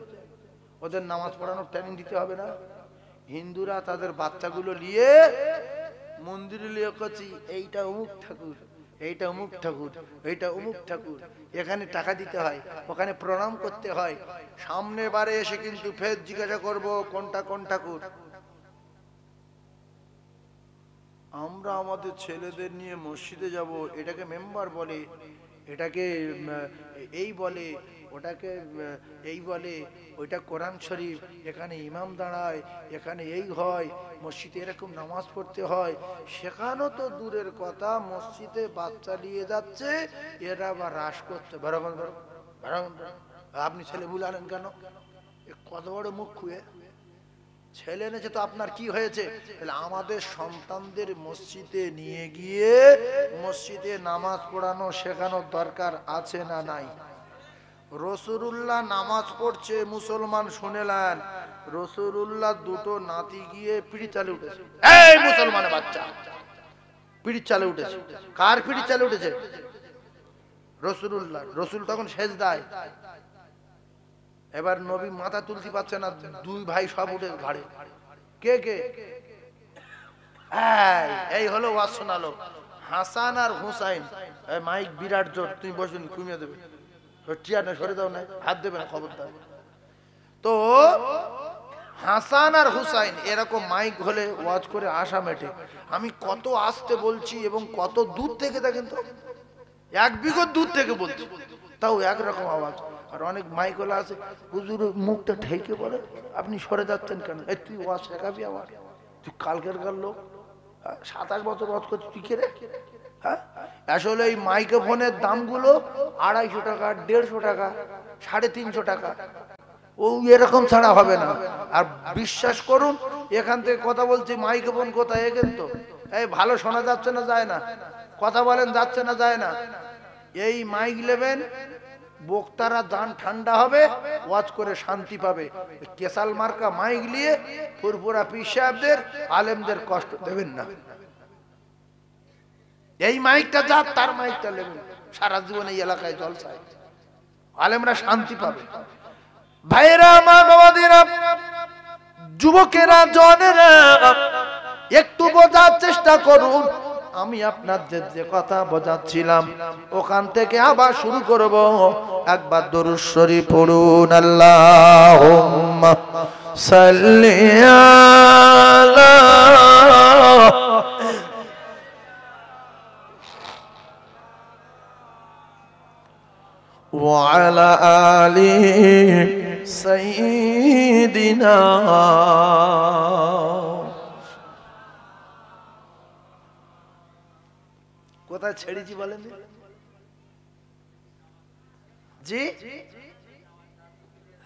ওদের নামাজ পড়ানোর ট্রেনিং দিতে হবে না? হিন্দুরা তাদের বাচ্চাগুলো নিয়ে মন্দিরে নিয়ে করছি, এইটা অমুক ঠাকুর, এইটা অমুক ঠাকুর, এইটা অমুক ঠাকুর, এখানে টাকা দিতে হয়, ওখানে প্রণাম করতে হয়। সামনে বারে এসে কিন্তু ফের জিজ্ঞাসা করব কোনটা কোন ঠাকুর। আমরা আমাদের ছেলেদের নিয়ে মসজিদে যাব, এটাকে মেম্বার বলে, এটাকে এই বলে, ওটাকে এই বলে, ওইটা কোরআন শরীফ, এখানে ইমাম দাঁড়ায়, এখানে এই হয়, মসজিদে এরকম নামাজ পড়তে হয়। সেখানেও তো দূরের কথা, মসজিদে বাচ্চা নিয়ে যাচ্ছে, এরা আবার রাস করতে। আপনি ছেলে বুলালেন কেন? কত বড় মুখ খুয়ে ছেলে এনেছে, তো আপনার কি হয়েছে? তাহলে আমাদের সন্তানদের মসজিদে নিয়ে গিয়ে মসজিদে নামাজ পড়ানো শেখানোর দরকার আছে না নাই? রসুলুল্লাহ নামাজ পড়ছে, মুসলমান শুনেলেন, রসুলুল্লাহ দুটো নাতি গিয়ে পিড়ি চালে উঠেছে। এই মুসলমানের বাচ্চা পিড়ি চালে উঠেছে। কার পিড়ি চালে উঠেছে? রসুলুল্লাহ। রসুল তখন সেজদায়। এবার নবী মাথা তুলতে পারছে না, দুই ভাই সব উঠে ঘাড়ে। কে কে? এই হলো ওয়াজ শোনালো হাসান আর হুসাইন। মাইক বিরাট জোর, তুমি বসুন, কমিয়ে দেবে, সরে দাও না, হাত দেবে না, খবরদার। তো হাসান আর হুসাইন এরকম মাইক হলে ওয়াজ করে আশা মেটে। আমি কত আস্তে বলছি এবং কত দূর থেকে, দেখেন তো, 1 বিঘত দূর থেকে বলছি, তাও একরকম আওয়াজ। আর অনেক মাইক হলে আছে, হুজুর মুখটা ঠেকে বলে, আপনি সরে যাচ্ছেন কেন? তুই ওয়াজ শেখাবি আমার? তুই কালকের লোক, 27 বছর ওয়াজ করছিস, তুই কে রে? হ্যাঁ, আসলে এই মাইক্রোফোনের দামগুলো 250 টাকা, 150 টাকা, 350 টাকা। ও এরকম ছাড়া হবে না। আর বিশ্বাস করুন, এখান থেকে কথা বলছি, মাইক্রোফোন কোথায়? এখান তো এই ভালো শোনা যাচ্ছে না, যায় না, কথা বলেন যাচ্ছে না, যায় না। এই মাইক নেবেন, বক্তারা জান ঠান্ডা হবে, ওয়াজ করে শান্তি পাবে। কেসাল মার্কা মাইক নিয়ে ফুরফুরা পীর সাহেবদের, আলেমদের কষ্ট দেবেন না। এই মাইকটা যা, তার মাইকটা নেবেন, সারা জীবন এই এলাকায় জলসায়, আলেমরা শান্তি পাবে। ভাইরা আমার, বাবাদিরা, যুবকেরা, জনেরা, একটু বোঝার চেষ্টা করুন। আমি আপনাদের যে কথা বোঝাচ্ছিলাম ওখান থেকে আবার শুরু করব। একবার দরুদ শরীফ পড়ুন, আল্লাহুম্মা সাল্লি আলা ওয়া আলা আলি সাইয়্যিদিনা। কোথায় ছেড়েছি বলেন জি?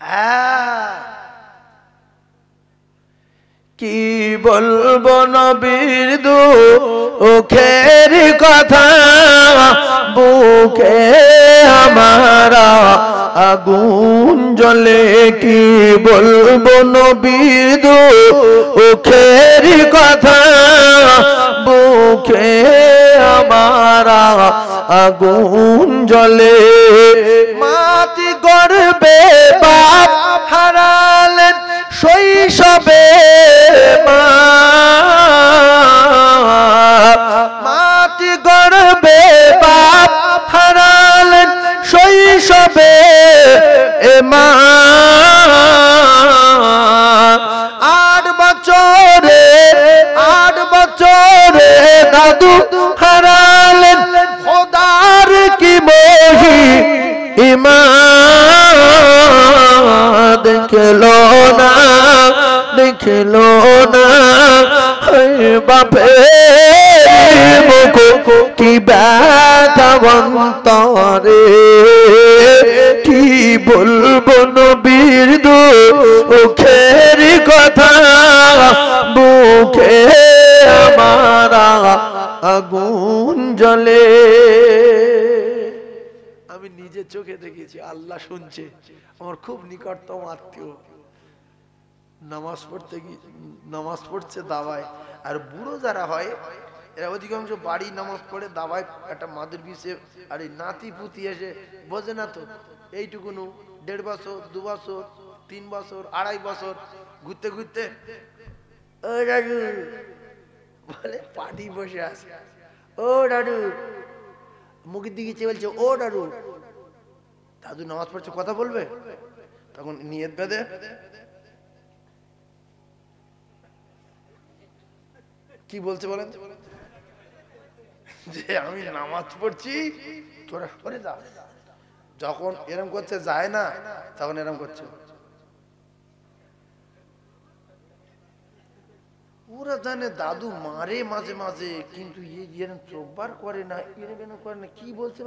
হ্যাঁ, কি বলবো নবীর দুঃখের কথা, বুকে আমারা আগুন জ্বলে। কি বলবো নবীর দুঃখের কথা, বুকে আমারা আগুন জ্বলে। মাটি গর্বে বাপ হারালেন শৈশবে, মাটি গর্বে বাপ হারালেন শৈশবে। মা 8 বছরে দাদু হারালেন, খোদার কি মহি ইমা দেখলো না বাপের মুখ কি ব্যথা অন্তরে। কি বলবো নবীর দুঃখের কথা, বুকে আমারা আগুন জ্বলে। আমি নিজে চোখে দেখেছি, আল্লাহ শুনছে। আমার খুব নিকটতম আত্মীয় নামাজ পড়ছে দাওয়ায়। আর বুড়ো যারা হয় এরা অধিকাংশ বাড়ি নামাজ পড়ে, দাওয়ায় একটা মাদুর বিছে। আর এই নাতি পুতি এসে বোঝে না তো, এইটুকুন 1.5 বছর 2 বছর 3 বছর 2.5 বছর ঘুরতে ঘুরতে ও দাদু বলে, পাটি বসে আছে, ও দাদু মুখের দিকে চেয়ে বলছে, ও দাদু। দাদু নামাজ পড়ছে, কথা বলবে, তখন নিয়ত বেঁধে কি বলছে বলেন, যে আমি নামাজ পড়ছি তোরা সরে যা। যখন এরম করছে যায় না, তখন এরম করছে। ওরা জানে দাদু মারে মাঝে মাঝে, কিন্তু এরম চোখবার করে না, এরম করে না। কি বলছে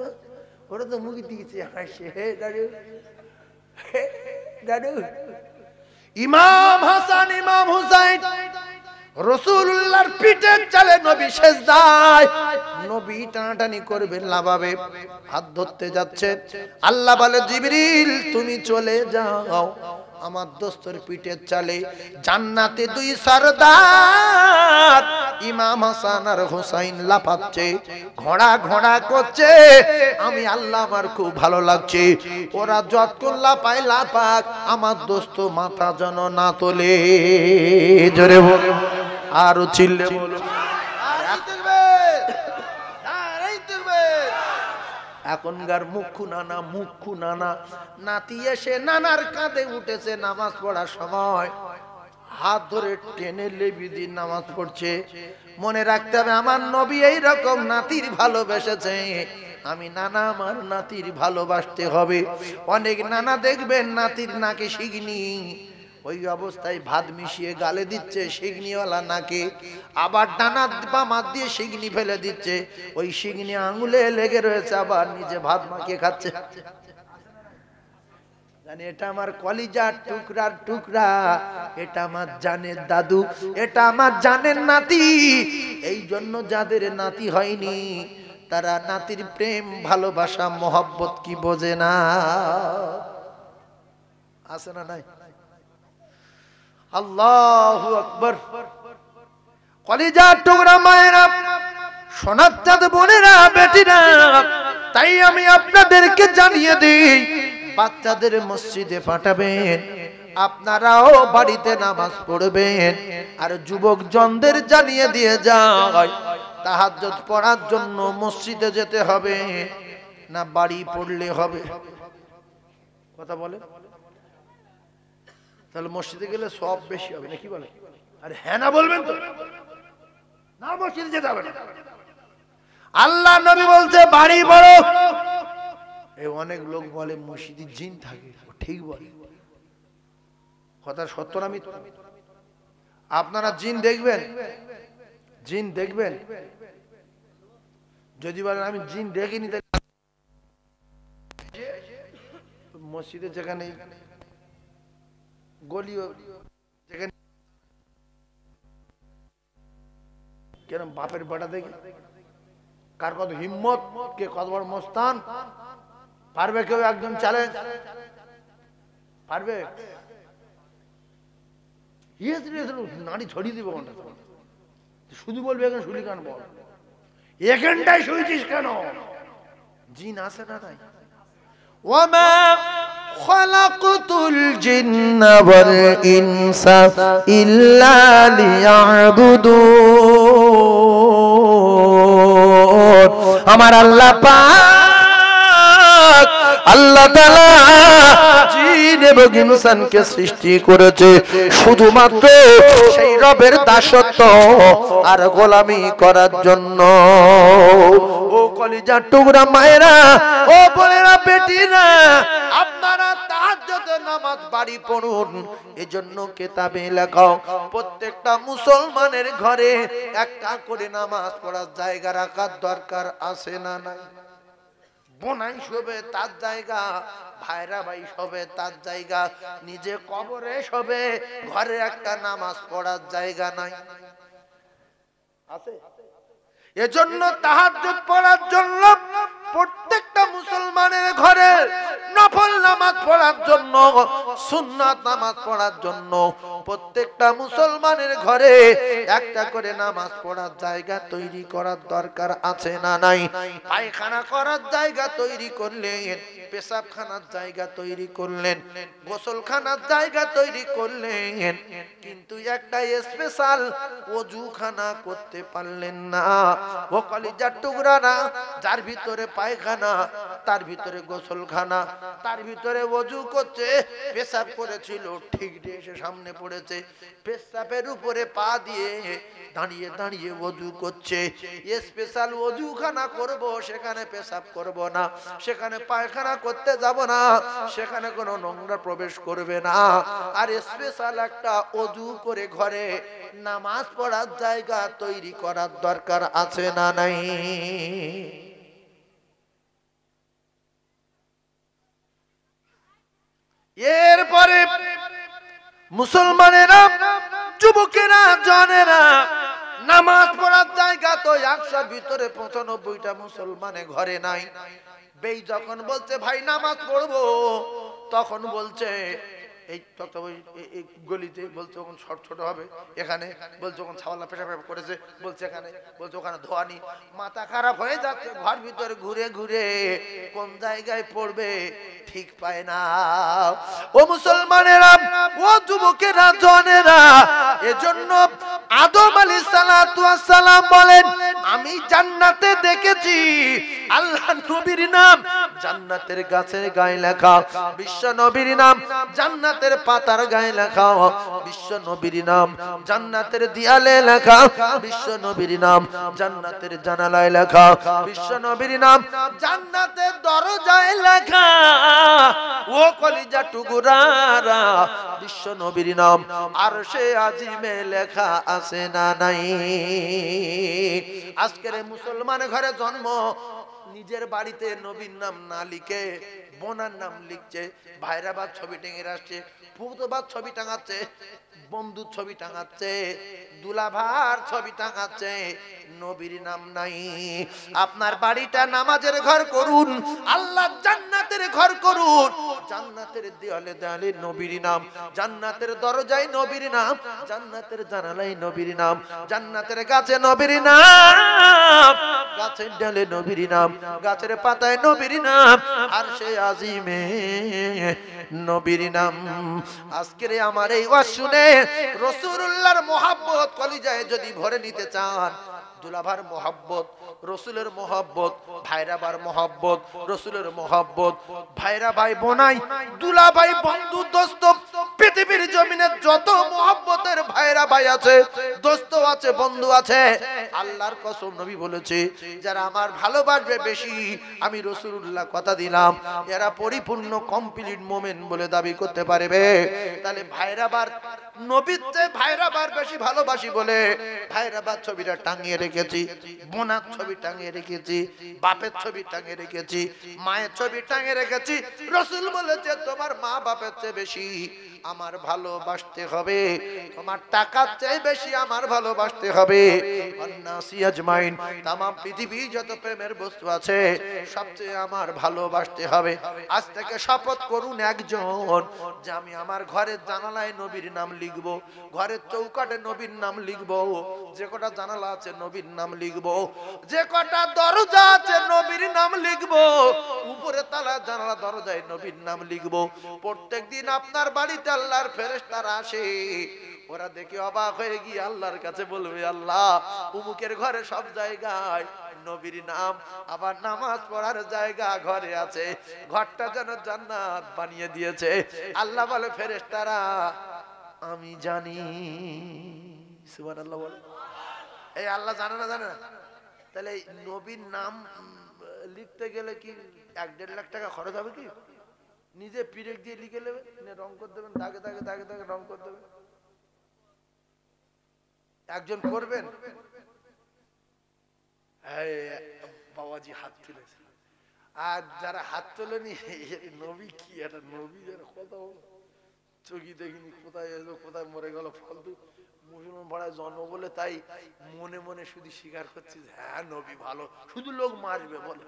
ওরা তো মুখে দিয়েছে হাসে, হে দাদু দাদু। ইমাম হাসান ইমাম হুসাইন রাসূলুল্লাহর পিঠের চালে নবী সেজদায়, নবী টানাটানি করবেন লাভাবে, হাত ধরতে যাচ্ছে। আল্লাহ বলে, জিবরিল তুমি চলে যাও, আমার দোস্তর পিঠের চালে জান্নাতে 2 সরদার ইমাম হাসান আর হুসাইন লাফাচ্ছে, ঘোড়া ঘোড়া করছে। আমি আল্লাহ আমার খুব ভালো লাগছে, ওরা যতক্ষণ লাফায় লাফাক, আমার দোস্ত মাথা যেন না তোলে। জোরে বলে আরো চিল্লে বলো, এখনকার মুখ্যু নানা নাতি এসে নানার কাঁধে উঠেছে নামাজ পড়ার সময়, হাত ধরে টেনে লেবি দিয়ে নামাজ পড়ছে। মনে রাখতে হবে, আমার নবী এইরকম নাতির ভালোবেসেছে, আমি নানা আমার নাতির ভালোবাসতে হবে। অনেক নানা দেখবেন নাতির নাকে শিগনি, ওই অবস্থায় ভাত মিশিয়ে গালে দিচ্ছে শিগনিওয়ালা নাকে, আবার ডানা বামাত দিয়ে শিগনি ফেলে দিচ্ছে, ওই শিগনি আঙুলে লেগে রয়েছে, আবার নিজে ভাত মাখিয়ে খাচ্ছে। জানি এটা আমার কলিজার টুকরার টুকরা, এটা আমার জানের দাদু, এটা আমার জানের নাতি। এই জন্য যাদের নাতি হয়নি তারা নাতির প্রেম ভালোবাসা মোহব্বত কি বোঝে না। আছে না নাই? আল্লাহু আকবার। কলিজার টুকরা মায়েরা, সোনার চাঁদ বোনেরা, বেটিরা, তাই আমি আপনাদেরকে জানিয়ে দিই, বাচ্চাদের মসজিদে পাঠাবেন, আপনারাও বাড়িতে নামাজ পড়বেন। আর যুবক জনদের জানিয়ে দিয়ে যায়, তাহাজ্জুদ পড়ার জন্য মসজিদে যেতে হবে না বাড়ি পড়লে হবে? কথা বলে তাহলে মসজিদে গেলে সব বেশি হবে না, কি বলে? আরে হ্যাঁ না বলবেন তো, না মসজিদে যেতে হবে না। আল্লাহ নবী বলছে বাড়ি বড়। এই অনেক লোক বলে মসজিদে জিন থাকে, ঠিক বলে, কথা সত্য না মিথ্যা? আপনারা জিন দেখবেন, জিন দেখবেন, যদি বলেন আমি জিন দেখিনি, মসজিদে যেখানে গলি যেখানে কেন বাপের বেটা দেখি কার কত হিম্মত, কে কত বড় মস্তান, পারবে কেউ একজন চ্যালেঞ্জ? পারবে? নাড়ি ছড়িয়ে দিব, শুধু বলবে এখন শুলি কান বল, এখানটাই শুয়েছিস কেন? জিন আছে না নাই? ওয়ামা খালাকতুল জিন্না ওয়াল ইনসা ইল্লা লিয়াবুদুন। আমার আল্লাহ পাক, আল্লাহ তাআলা জিন এবং ইনসানকে সৃষ্টি করেছে শুধুমাত্র সেই রবের দাসত্ব আর গোলামি করার জন্য। ও কলিজার টুকরা মায়েরা, ও বোনেরা, বেটিরা, আপনারা তাহাজ্জুদের নামাজ বাড়ি পড়ুন। এজন্য কিতাবে লেখা প্রত্যেকটা মুসলমানের ঘরে একটা করে নামাজ পড়ার জায়গা রাখার দরকার আছে না নাই? বোনাই শোবে তার জায়গা, ভাইরা ভাই শোবে তার জায়গা, নিজে কবরে শোবে, ঘরে একটা নামাজ পড়ার জায়গা নাই, আছে? এজন্য তাহাজ্জুদ পড়ার জন্য প্রত্যেকটা মুসলমানের ঘরে নফল নামাজ পড়ার জন্য, সুন্নাত নামাজ পড়ার জন্য প্রত্যেকটা মুসলমানের ঘরে একটা করে নামাজ পড়ার জায়গা তৈরি করার দরকার আছে না নাই? পায়খানা করার জায়গা তৈরি করলেন, পেশাবখানার জায়গা তৈরি করলেন, গোসলখানার জায়গা তৈরি করলেন, কিন্তু একটা স্পেশাল ওযুখানা করতে পারলেন না। ও কলিজার টুকরারা, যার ভিতরে পায়খানা, তার ভিতরে গোসলখানা, তার ভিতরে ওযু করছে, পেশাব করেছিল, ঠিক এসে সামনে পড়েছে, পেশাবের উপরে পা দিয়ে দাঁড়িয়ে দাঁড়িয়ে ওযু করছে। স্পেশাল ওযুখানা করব, সেখানে পেশাব করব না, সেখানে পায়খানা করতে যাব না, সেখানে কোনো নোংরা প্রবেশ করবে না, আর স্পেশাল একটা ওযু করে ঘরে নামাজ পড়ার জায়গা তৈরি করার দরকার আছে না নাই? এরপরে মুসলমানেরা, যুবকেরা, জনেরা, নামাজ পড়ার জায়গা তো 100-র ভিতরে 95টা মুসলমানের ঘরে নাই। বেই যখন বলছে ভাই নামাজ পড়বো, তখন বলছে এই গলিতে, বলছে ওখানে ছোট ছোট হবে, এখানে বলছে ওখানে ছাওয়ালা পেশাব করেছে, বলছে এখানে, বলছে ওখানে ধোয়ানি। মাথা খারাপ হয়ে যাচ্ছে, ঘর ভিতরে ঘুরে ঘুরে কোন জায়গায় পড়বে ঠিক পায় না। ও মুসলমানেরা, ও যুবকেরা, জনেরা, এজন্য আদম আলাইহিস সালাতু ওয়াস সালাম বলেন, আমি জান্নাতে দেখেছি আল্লাহ নবীর নাম জান্নাতের গাছের গায়ে লেখা, বিশ্ব নবীর নাম জান্নাতের পাতার গায়ে লেখা, বিশ্ব নবীর নাম জান্নাতের দেয়ালে লেখা, বিশ্ব নবীর নাম জান্নাতের জানালায় লেখা, বিশ্ব নবীর নাম জান্নাতের দরজায় লেখা। ও কলিজা টুকরারা, বিশ্ব নবীর নাম আরশে আজিমে লেখা আছে না নাই? আজকের মুসলমান ঘরে জন্ম, নিজের বাড়িতে নবীর নাম না লিখে বোনার নাম লিখছে, ভাইরাবাদ ছবি টেঙে আসছে, ফুফুতোবাদ ছবি টাঙাচ্ছে, বন্ধুর ছবি টাঙাচ্ছে, দুলাভার ছবি টাঙাচ্ছে, নবীর নাম নাই। আপনার বাড়িটা নামাজের ঘর করুন, আল্লাহ জান্নাতের ঘর করুন, জান্নাতের দেয়ালে দেয়ালে নবীর নাম, জান্নাতের দরজায় নবীর নাম, জান্নাতের জানালায় নবীর নাম, জান্নাতের গাছে নবীর নাম, গাছের ডালে নবীর নাম, গাছের পাতায় নবীর নাম, আর সে আজিমে নবীর নাম। আজকের আমার এই ওয়াজ শুনে রাসূলুল্লাহর মহব্বত কলিজায় যদি ভরে নিতে চান, দুলাভার মহব্বত, রসুলের মহব্বত, ভাইরাবার মহব্বত, রসুলের মহব্বত, ভাইরা ভাই বোনাই, দুলা ভাই বন্ধু দোস্ত, পৃথিবীর জমিনে যত মুহাব্বতের ভাইরা ভাই আছে, দোস্ত আছে, বন্ধু আছে, আল্লাহর কসম নবী বলেছে যারা আমার ভালোবাসবে বেশি, আমি রাসূলুল্লাহ কথা দিলাম এরা পরিপূর্ণ কমপ্লিট মোমেন বলে দাবি করতে পারবে। তাহলে ভাইরাবার নবীর চেয়ে ভাইরাবার বেশি ভালোবাসি বলে ভাইরাবার ছবিটা টাঙিয়ে রেখেছি, বোনার ছবি টাঙিয়ে রেখেছি, বাপের ছবি টাঙিয়ে রেখেছি, মায়ের ছবি টাঙিয়ে রেখেছি। রাসূল বলেছে তোমার মা বাপের চেয়ে বেশি আমার ভালোবাসতে হবে, তোমার টাকার চেয়ে বেশি আমার ভালোবাসতে হবে। অন্নাসি আজমাইন, तमाम পৃথিবী যত প্রেমের বস্তু আছে সবচেয়ে আমার ভালোবাসতে হবে। আজ থেকে শপথ করুন একজন যে আমি আমার ঘরের জানালায় নবীর নাম লিখবো, ঘরের চৌকাঠে নবীর নাম লিখবো, যে কটা জানালা আছে নবীর নাম লিখবো, যে কটা দরজা আছে নবীর নাম লিখবো, উপরে তালা জানালা দরজায় নবীর নাম লিখবো। প্রত্যেকদিন আপনার বাড়িতে আল্লাহর ফেরেশতারা আসে, ওরা দেখে অবাক হয়ে গিয়ে আল্লাহর কাছে বলবে আল্লাহ উমুকের ঘরে সব জায়গায় নবীর নাম, আবার নামাজ পড়ার জায়গা ঘরে আছে, ঘরটা যেন জান্নাত বানিয়ে দিয়েছে। আল্লাহ বলে ফেরেশতারা আমি জানি। সুবহানাল্লাহ বলে। এই আল্লাহ জানে না, জানে না? তাহলে নবীর নাম লিখতে গেলে কি 1-1.5 লাখ টাকা খরচ হবে কি? নিজে পিরেক দিয়ে লিখে নেবে, রং করে দেবেন, দাগে দাগে দাগে দাগে রং করে দেবেন। একজন করবেন, বাবাজি হাত তুলেছে, আর যারা হাত তোলেনি নবী কি একটা নবী কথা চোখি দেখিনি, কোথায় এলো কোথায় মরে গেল, ফালতু মুসলমান পাড়ায় জন্ম বলে তাই মনে মনে শুধু স্বীকার করছি হ্যাঁ নবী ভালো, শুধু লোক মারবে বলে।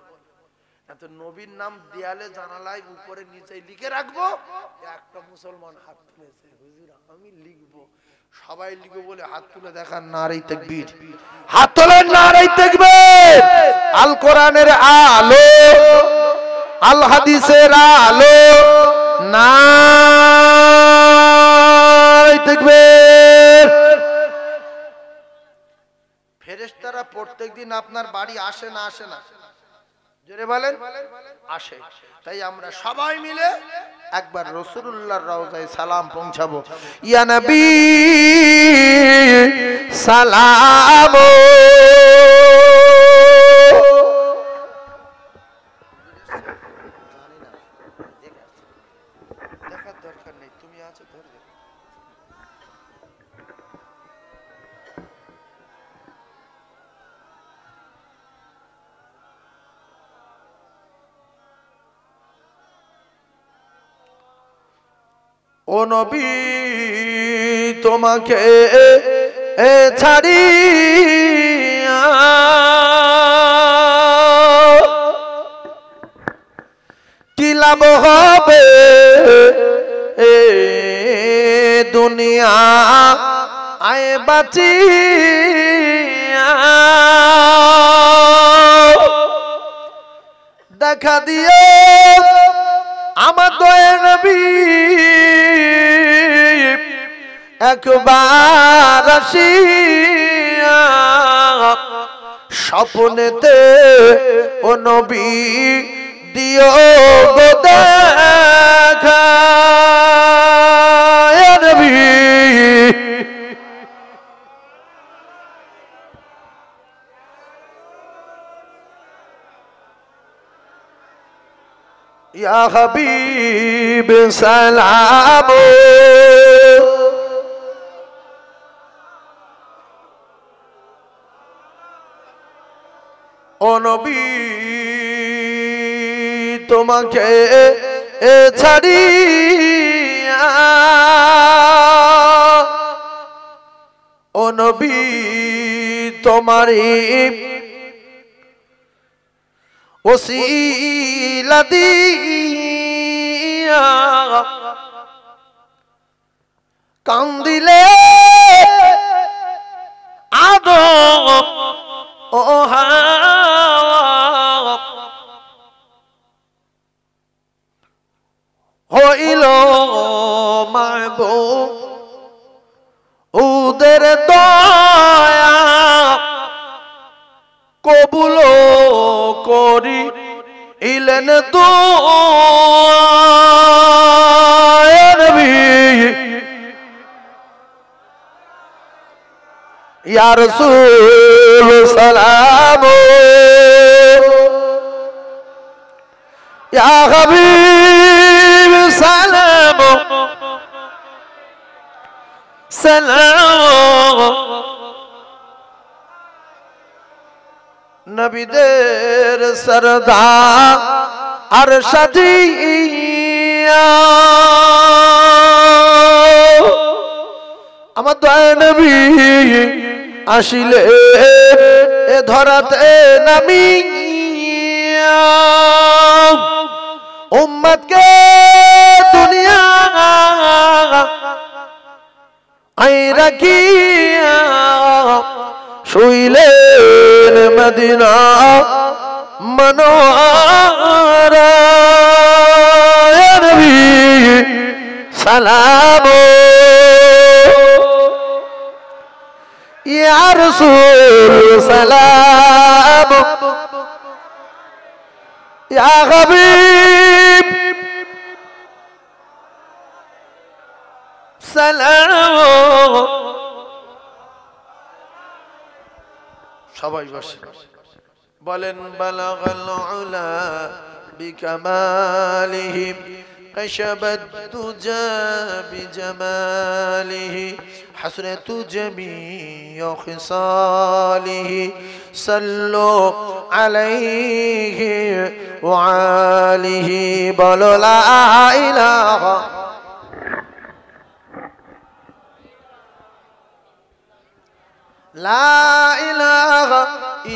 তো নবীর নাম দেয়ালে জানালায় উপরে নিচে লিখে রাখবো। একটা মুসলমান হাত তুলেছে, হুজুর আমি লিখবো, সবাই লিখবো বলে হাত তুলে দেখার নারে তাকবীর, হাত তোলেন নারে তাকবীর। আল কোরআনের আলো, আল হাদিসের আলো, নারে তাকবীর। ফেরেশতারা প্রত্যেকদিন আপনার বাড়ি আসে না আসে না? জোরে বলেন আসে। তাই আমরা সবাই মিলে একবার রাসূলুল্লাহর রওজায় সালাম পৌঁছাবো। ইয়া নবী সালাম, দেখার দরকার নেই, তুমি আছো ধরে। ও নবী তোমাকে ছাড়িয়া কি লাভ হবে দুনিয়া আয় বাঁচিয়া, দেখা দিয়ে আমার দয়া নবী একবার আসিয়া, স্বপ্নেতে ও নবী দিও গো দেখা নবী। ইয়া হাবিব সালাম, ও নবী তোমাকে ছাড়িয়া, ও নবী তোমারি ওসিলা দিয়া কান্দিলে আদম ও হাওয়া, হইল মাহবুব ওদের দয়া, কবুল করি ইলেন তো নবী ইয়া রাসূল সালাম ইয়া হাবিব সালাম সালাম নবীদের সরদার আর সাজিয়া আমার দয়া নবী আসিলে এ ধরাতে নামিয়া উম্মতকে দুনিয়া আই রাখিয়া শুইলেন মদিনা মনোয়ারা ইয়া নবী সালাম ইয়া রাসূল সালাম ইয়া হাবিব সালাম সবাই বসে বলেন বালাগাল উলা বিকামালিহি কাশাবাত তুজা বিজামালিহি হাসরাতু জামিউ খিসালিহি সাল্লু আলাইহি ওয়া আলিহি বলো লা ইলাহা লা ইলাহা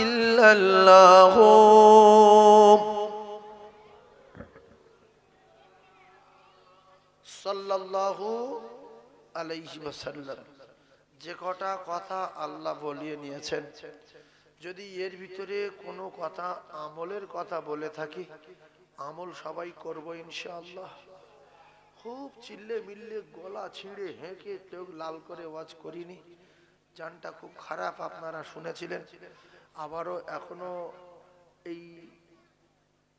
ইল্লাল্লাহ সাল্লাল্লাহু আলাইহি ওয়াসাল্লাম। যে কটা কথা আল্লাহ বলিয়ে নিয়েছেন, যদি এর ভিতরে কোনো কথা আমলের কথা বলে থাকি, আমল সবাই করব ইনশাআল্লাহ। খুব চিল্লে মিল্লে গলা ছিঁড়ে হেঁকে চোখ লাল করে ওয়াজ করিনি। জানটা খুব খারাপ, আপনারা শুনেছিলেন। আবারও এখনো এই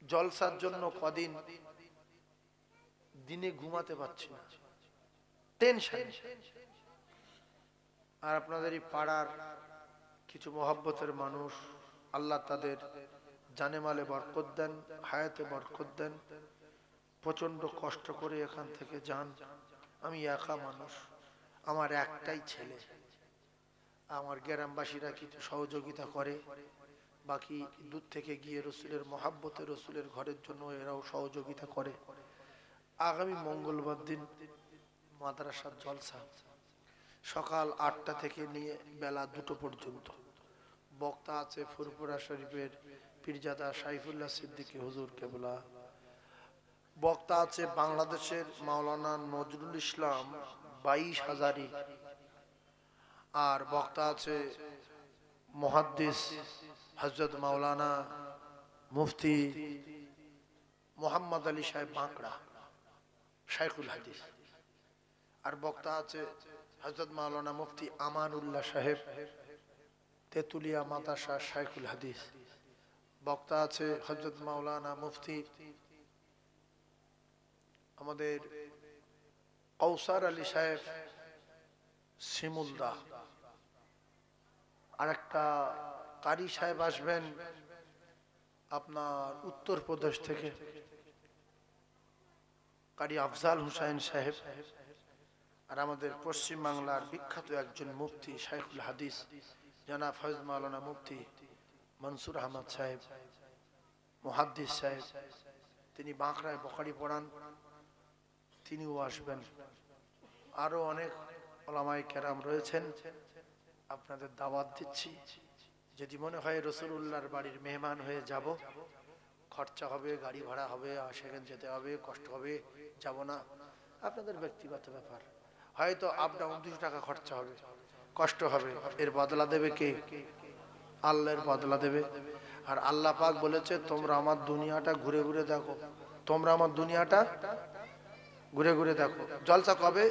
জলসার জন্য কদিন দিনে ঘুমাতে পারছি না, টেনশন। আর আপনাদের এই পাড়ার কিছু মহব্বতের মানুষ, আল্লাহ তাদের জানে মালে বরকত দেন, হায়াতে বরকত দেন। প্রচন্ড কষ্ট করে এখান থেকে যান। আমি একা মানুষ, আমার একটাই ছেলে। আমার গ্রামবাসীরা কিছু সহযোগিতা করে, বাকি দূর থেকে গিয়ে রসুলের মহাব্বতে রসুলের ঘরের জন্য এরাও সহযোগিতা করে। আগামী মঙ্গলবার দিন মাদ্রাসার জলসা, সকাল 8টা থেকে নিয়ে বেলা 2টো পর্যন্ত। বক্তা আছে ফুরপুরা শরীফের পীরজাদা সাইফুল্লাহ সিদ্দিকী হুজুর কেবলা। বক্তা আছে বাংলাদেশের মাওলানা নজরুল ইসলাম 22 হাজারি। আর বক্তা আছে মুহাদ্দিস হযরত মাওলানা মুফতি মোহাম্মদ আলী সাহেব বাঁকড়া শাইখুল হাদিস। আর বক্তা আছে হযরত মাওলানা মুফতি আমানুল্লাহ সাহেব তেতুলিয়া মাদ্রাসা শাইখুল হাদিস। বক্তা আছে হযরত মাওলানা মুফতি আমাদের কৌসার আলী সাহেব শিমুলদা। আর একটা কারি সাহেব আসবেন আপনার উত্তরপ্রদেশ থেকে, কারি আফজাল হুসাইন সাহেব। আর আমাদের পশ্চিম বাংলার বিখ্যাত একজন মুফতি শাইখুল হাদিস জনাব ফয়জ মাওলানা মুফতি মনসুর আহমদ সাহেব মুহাদ্দিস সাহেব, তিনি বাঁকড়ায় বখারি পড়ান, তিনিও আসবেন। আরো অনেক ওলামায়ে কেরাম রয়েছেন, আপনাদের দাওয়াত দিচ্ছি। যদি মনে হয় রাসূলুল্লাহর বাড়ির মেহমান হয়ে যাব, খরচা হবে, গাড়ি ভাড়া হবে, সেখানে যেতে হবে, কষ্ট হবে, যাব না, আপনাদের ব্যক্তিগত ব্যাপার। হয়তো আপ ডাউন 200 টাকা খরচা হবে, কষ্ট হবে, এর বদলা দেবে কে? আল্লাহর বদলা দেবে। আর আল্লাহ পাক বলেছে তোমরা আমার দুনিয়াটা ঘুরে ঘুরে দেখো, তোমরা আমার দুনিয়াটা ঘুরে ঘুরে দেখো। জলসা কবে?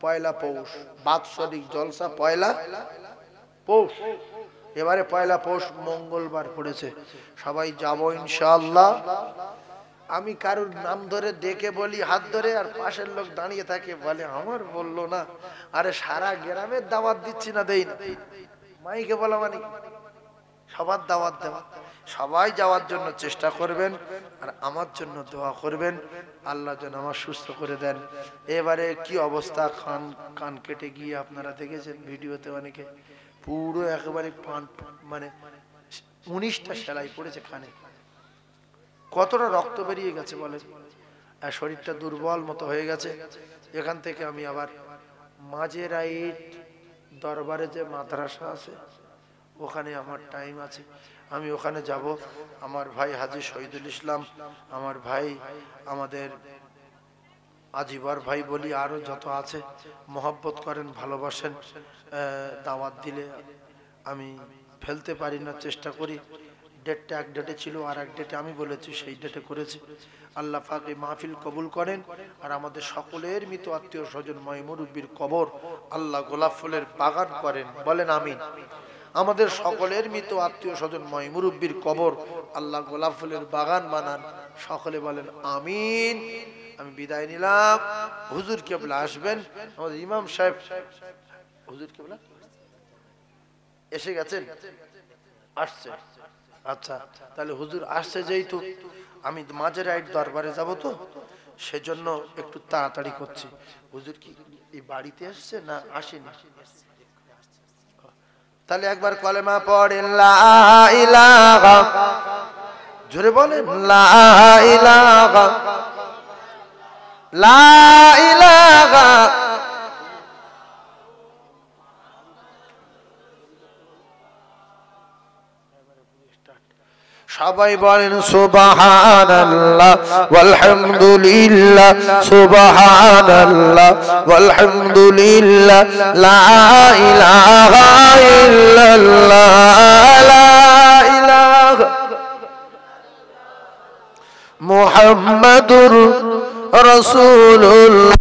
1 পৌষ, বাৎসরিক জলসা 1 পৌষ। এবারে 1 পৌষ মঙ্গলবার পড়েছে, সবাই যাব ইনশাআল্লাহ। আমি কারুর নাম ধরে ডেকে বলি হাত ধরে, আর পাশের লোক দাঁড়িয়ে থাকে বলে আমার বললো না। আরে সারা গ্রামের দাওয়াত দিচ্ছি না, দেই না। মাইকে বলা মানে সবার দাওয়াত দেওয়া, সবাই যাওয়ার জন্য চেষ্টা করবেন আর আমার জন্য দোয়া করবেন আল্লাহ যেন আমার সুস্থ করে দেন। এবারে কি অবস্থা, কান কেটে গিয়ে আপনারা দেখেছেন ভিডিওতে, অনেকে পুরো একেবারে মানে 19টা সেলাই পড়েছে কানে, কতটা রক্ত বেরিয়ে গেছে বলেন, আর শরীরটা দুর্বল মতো হয়ে গেছে। এখান থেকে আমি আবার মাঝেরাইট দরবারে যে মাদ্রাসা আছে ওখানে আমার টাইম আছে, আমি ওখানে যাব। আমার ভাই হাজী শহীদুল ইসলাম, আমার ভাই আমাদের আজিবার ভাই বলি, আরো যত আছে মহব্বত করেন, ভালোবাসেন, দাওয়াত দিলে আমি ফেলতে পারি না, চেষ্টা করি। ডেটটা এক ডেটে ছিল, আর এক ডেটে আমি বলেছি, সেই ডেটে করেছি। আল্লাহ পাক এই মাহফিল কবুল করেন আর আমাদের সকলের মৃত আত্মীয় স্বজন ময় মুরব্বির কবর আল্লাহ গোলাপ ফুলের বাগান করেন, বলেন আমিন। আমাদের সকলের মৃত আত্মীয় স্বজন ময় মুরব্বির কবর আল্লাহ গোলাপ ফুলের বাগান বানান, সকলে বলেন আমিন। আমি বিদায় নিলাম। হুজুর কেবলা আসবেন, আমাদের ইমাম সাহেব হুজুর কেবলা এসে গেছেন, আসছে। আচ্ছা, তাহলে হুজুর আসছে যেহেতু আমি মাঝেরাইট দরবারে যাব, তো সেজন্য একটু তাড়াতাড়ি করছি। হুজুর কি এই বাড়িতে আসছে না আসেনি? তাহলে একবার কলেমা পড়েন, লা ইলাহা, জোরে বলেন, লা ইলাহা, লা ইলাহা। সবাই বলেন সুবহানাল্লাহ ওয়ালহামদুলিল্লাহ, সুবহানাল্লাহ ওয়ালহামদুলিল্লাহ, লা ইলাহা ইল্লাল্লাহ, লা ইলাহা মুহাম্মাদুর রাসূলুল্লাহ।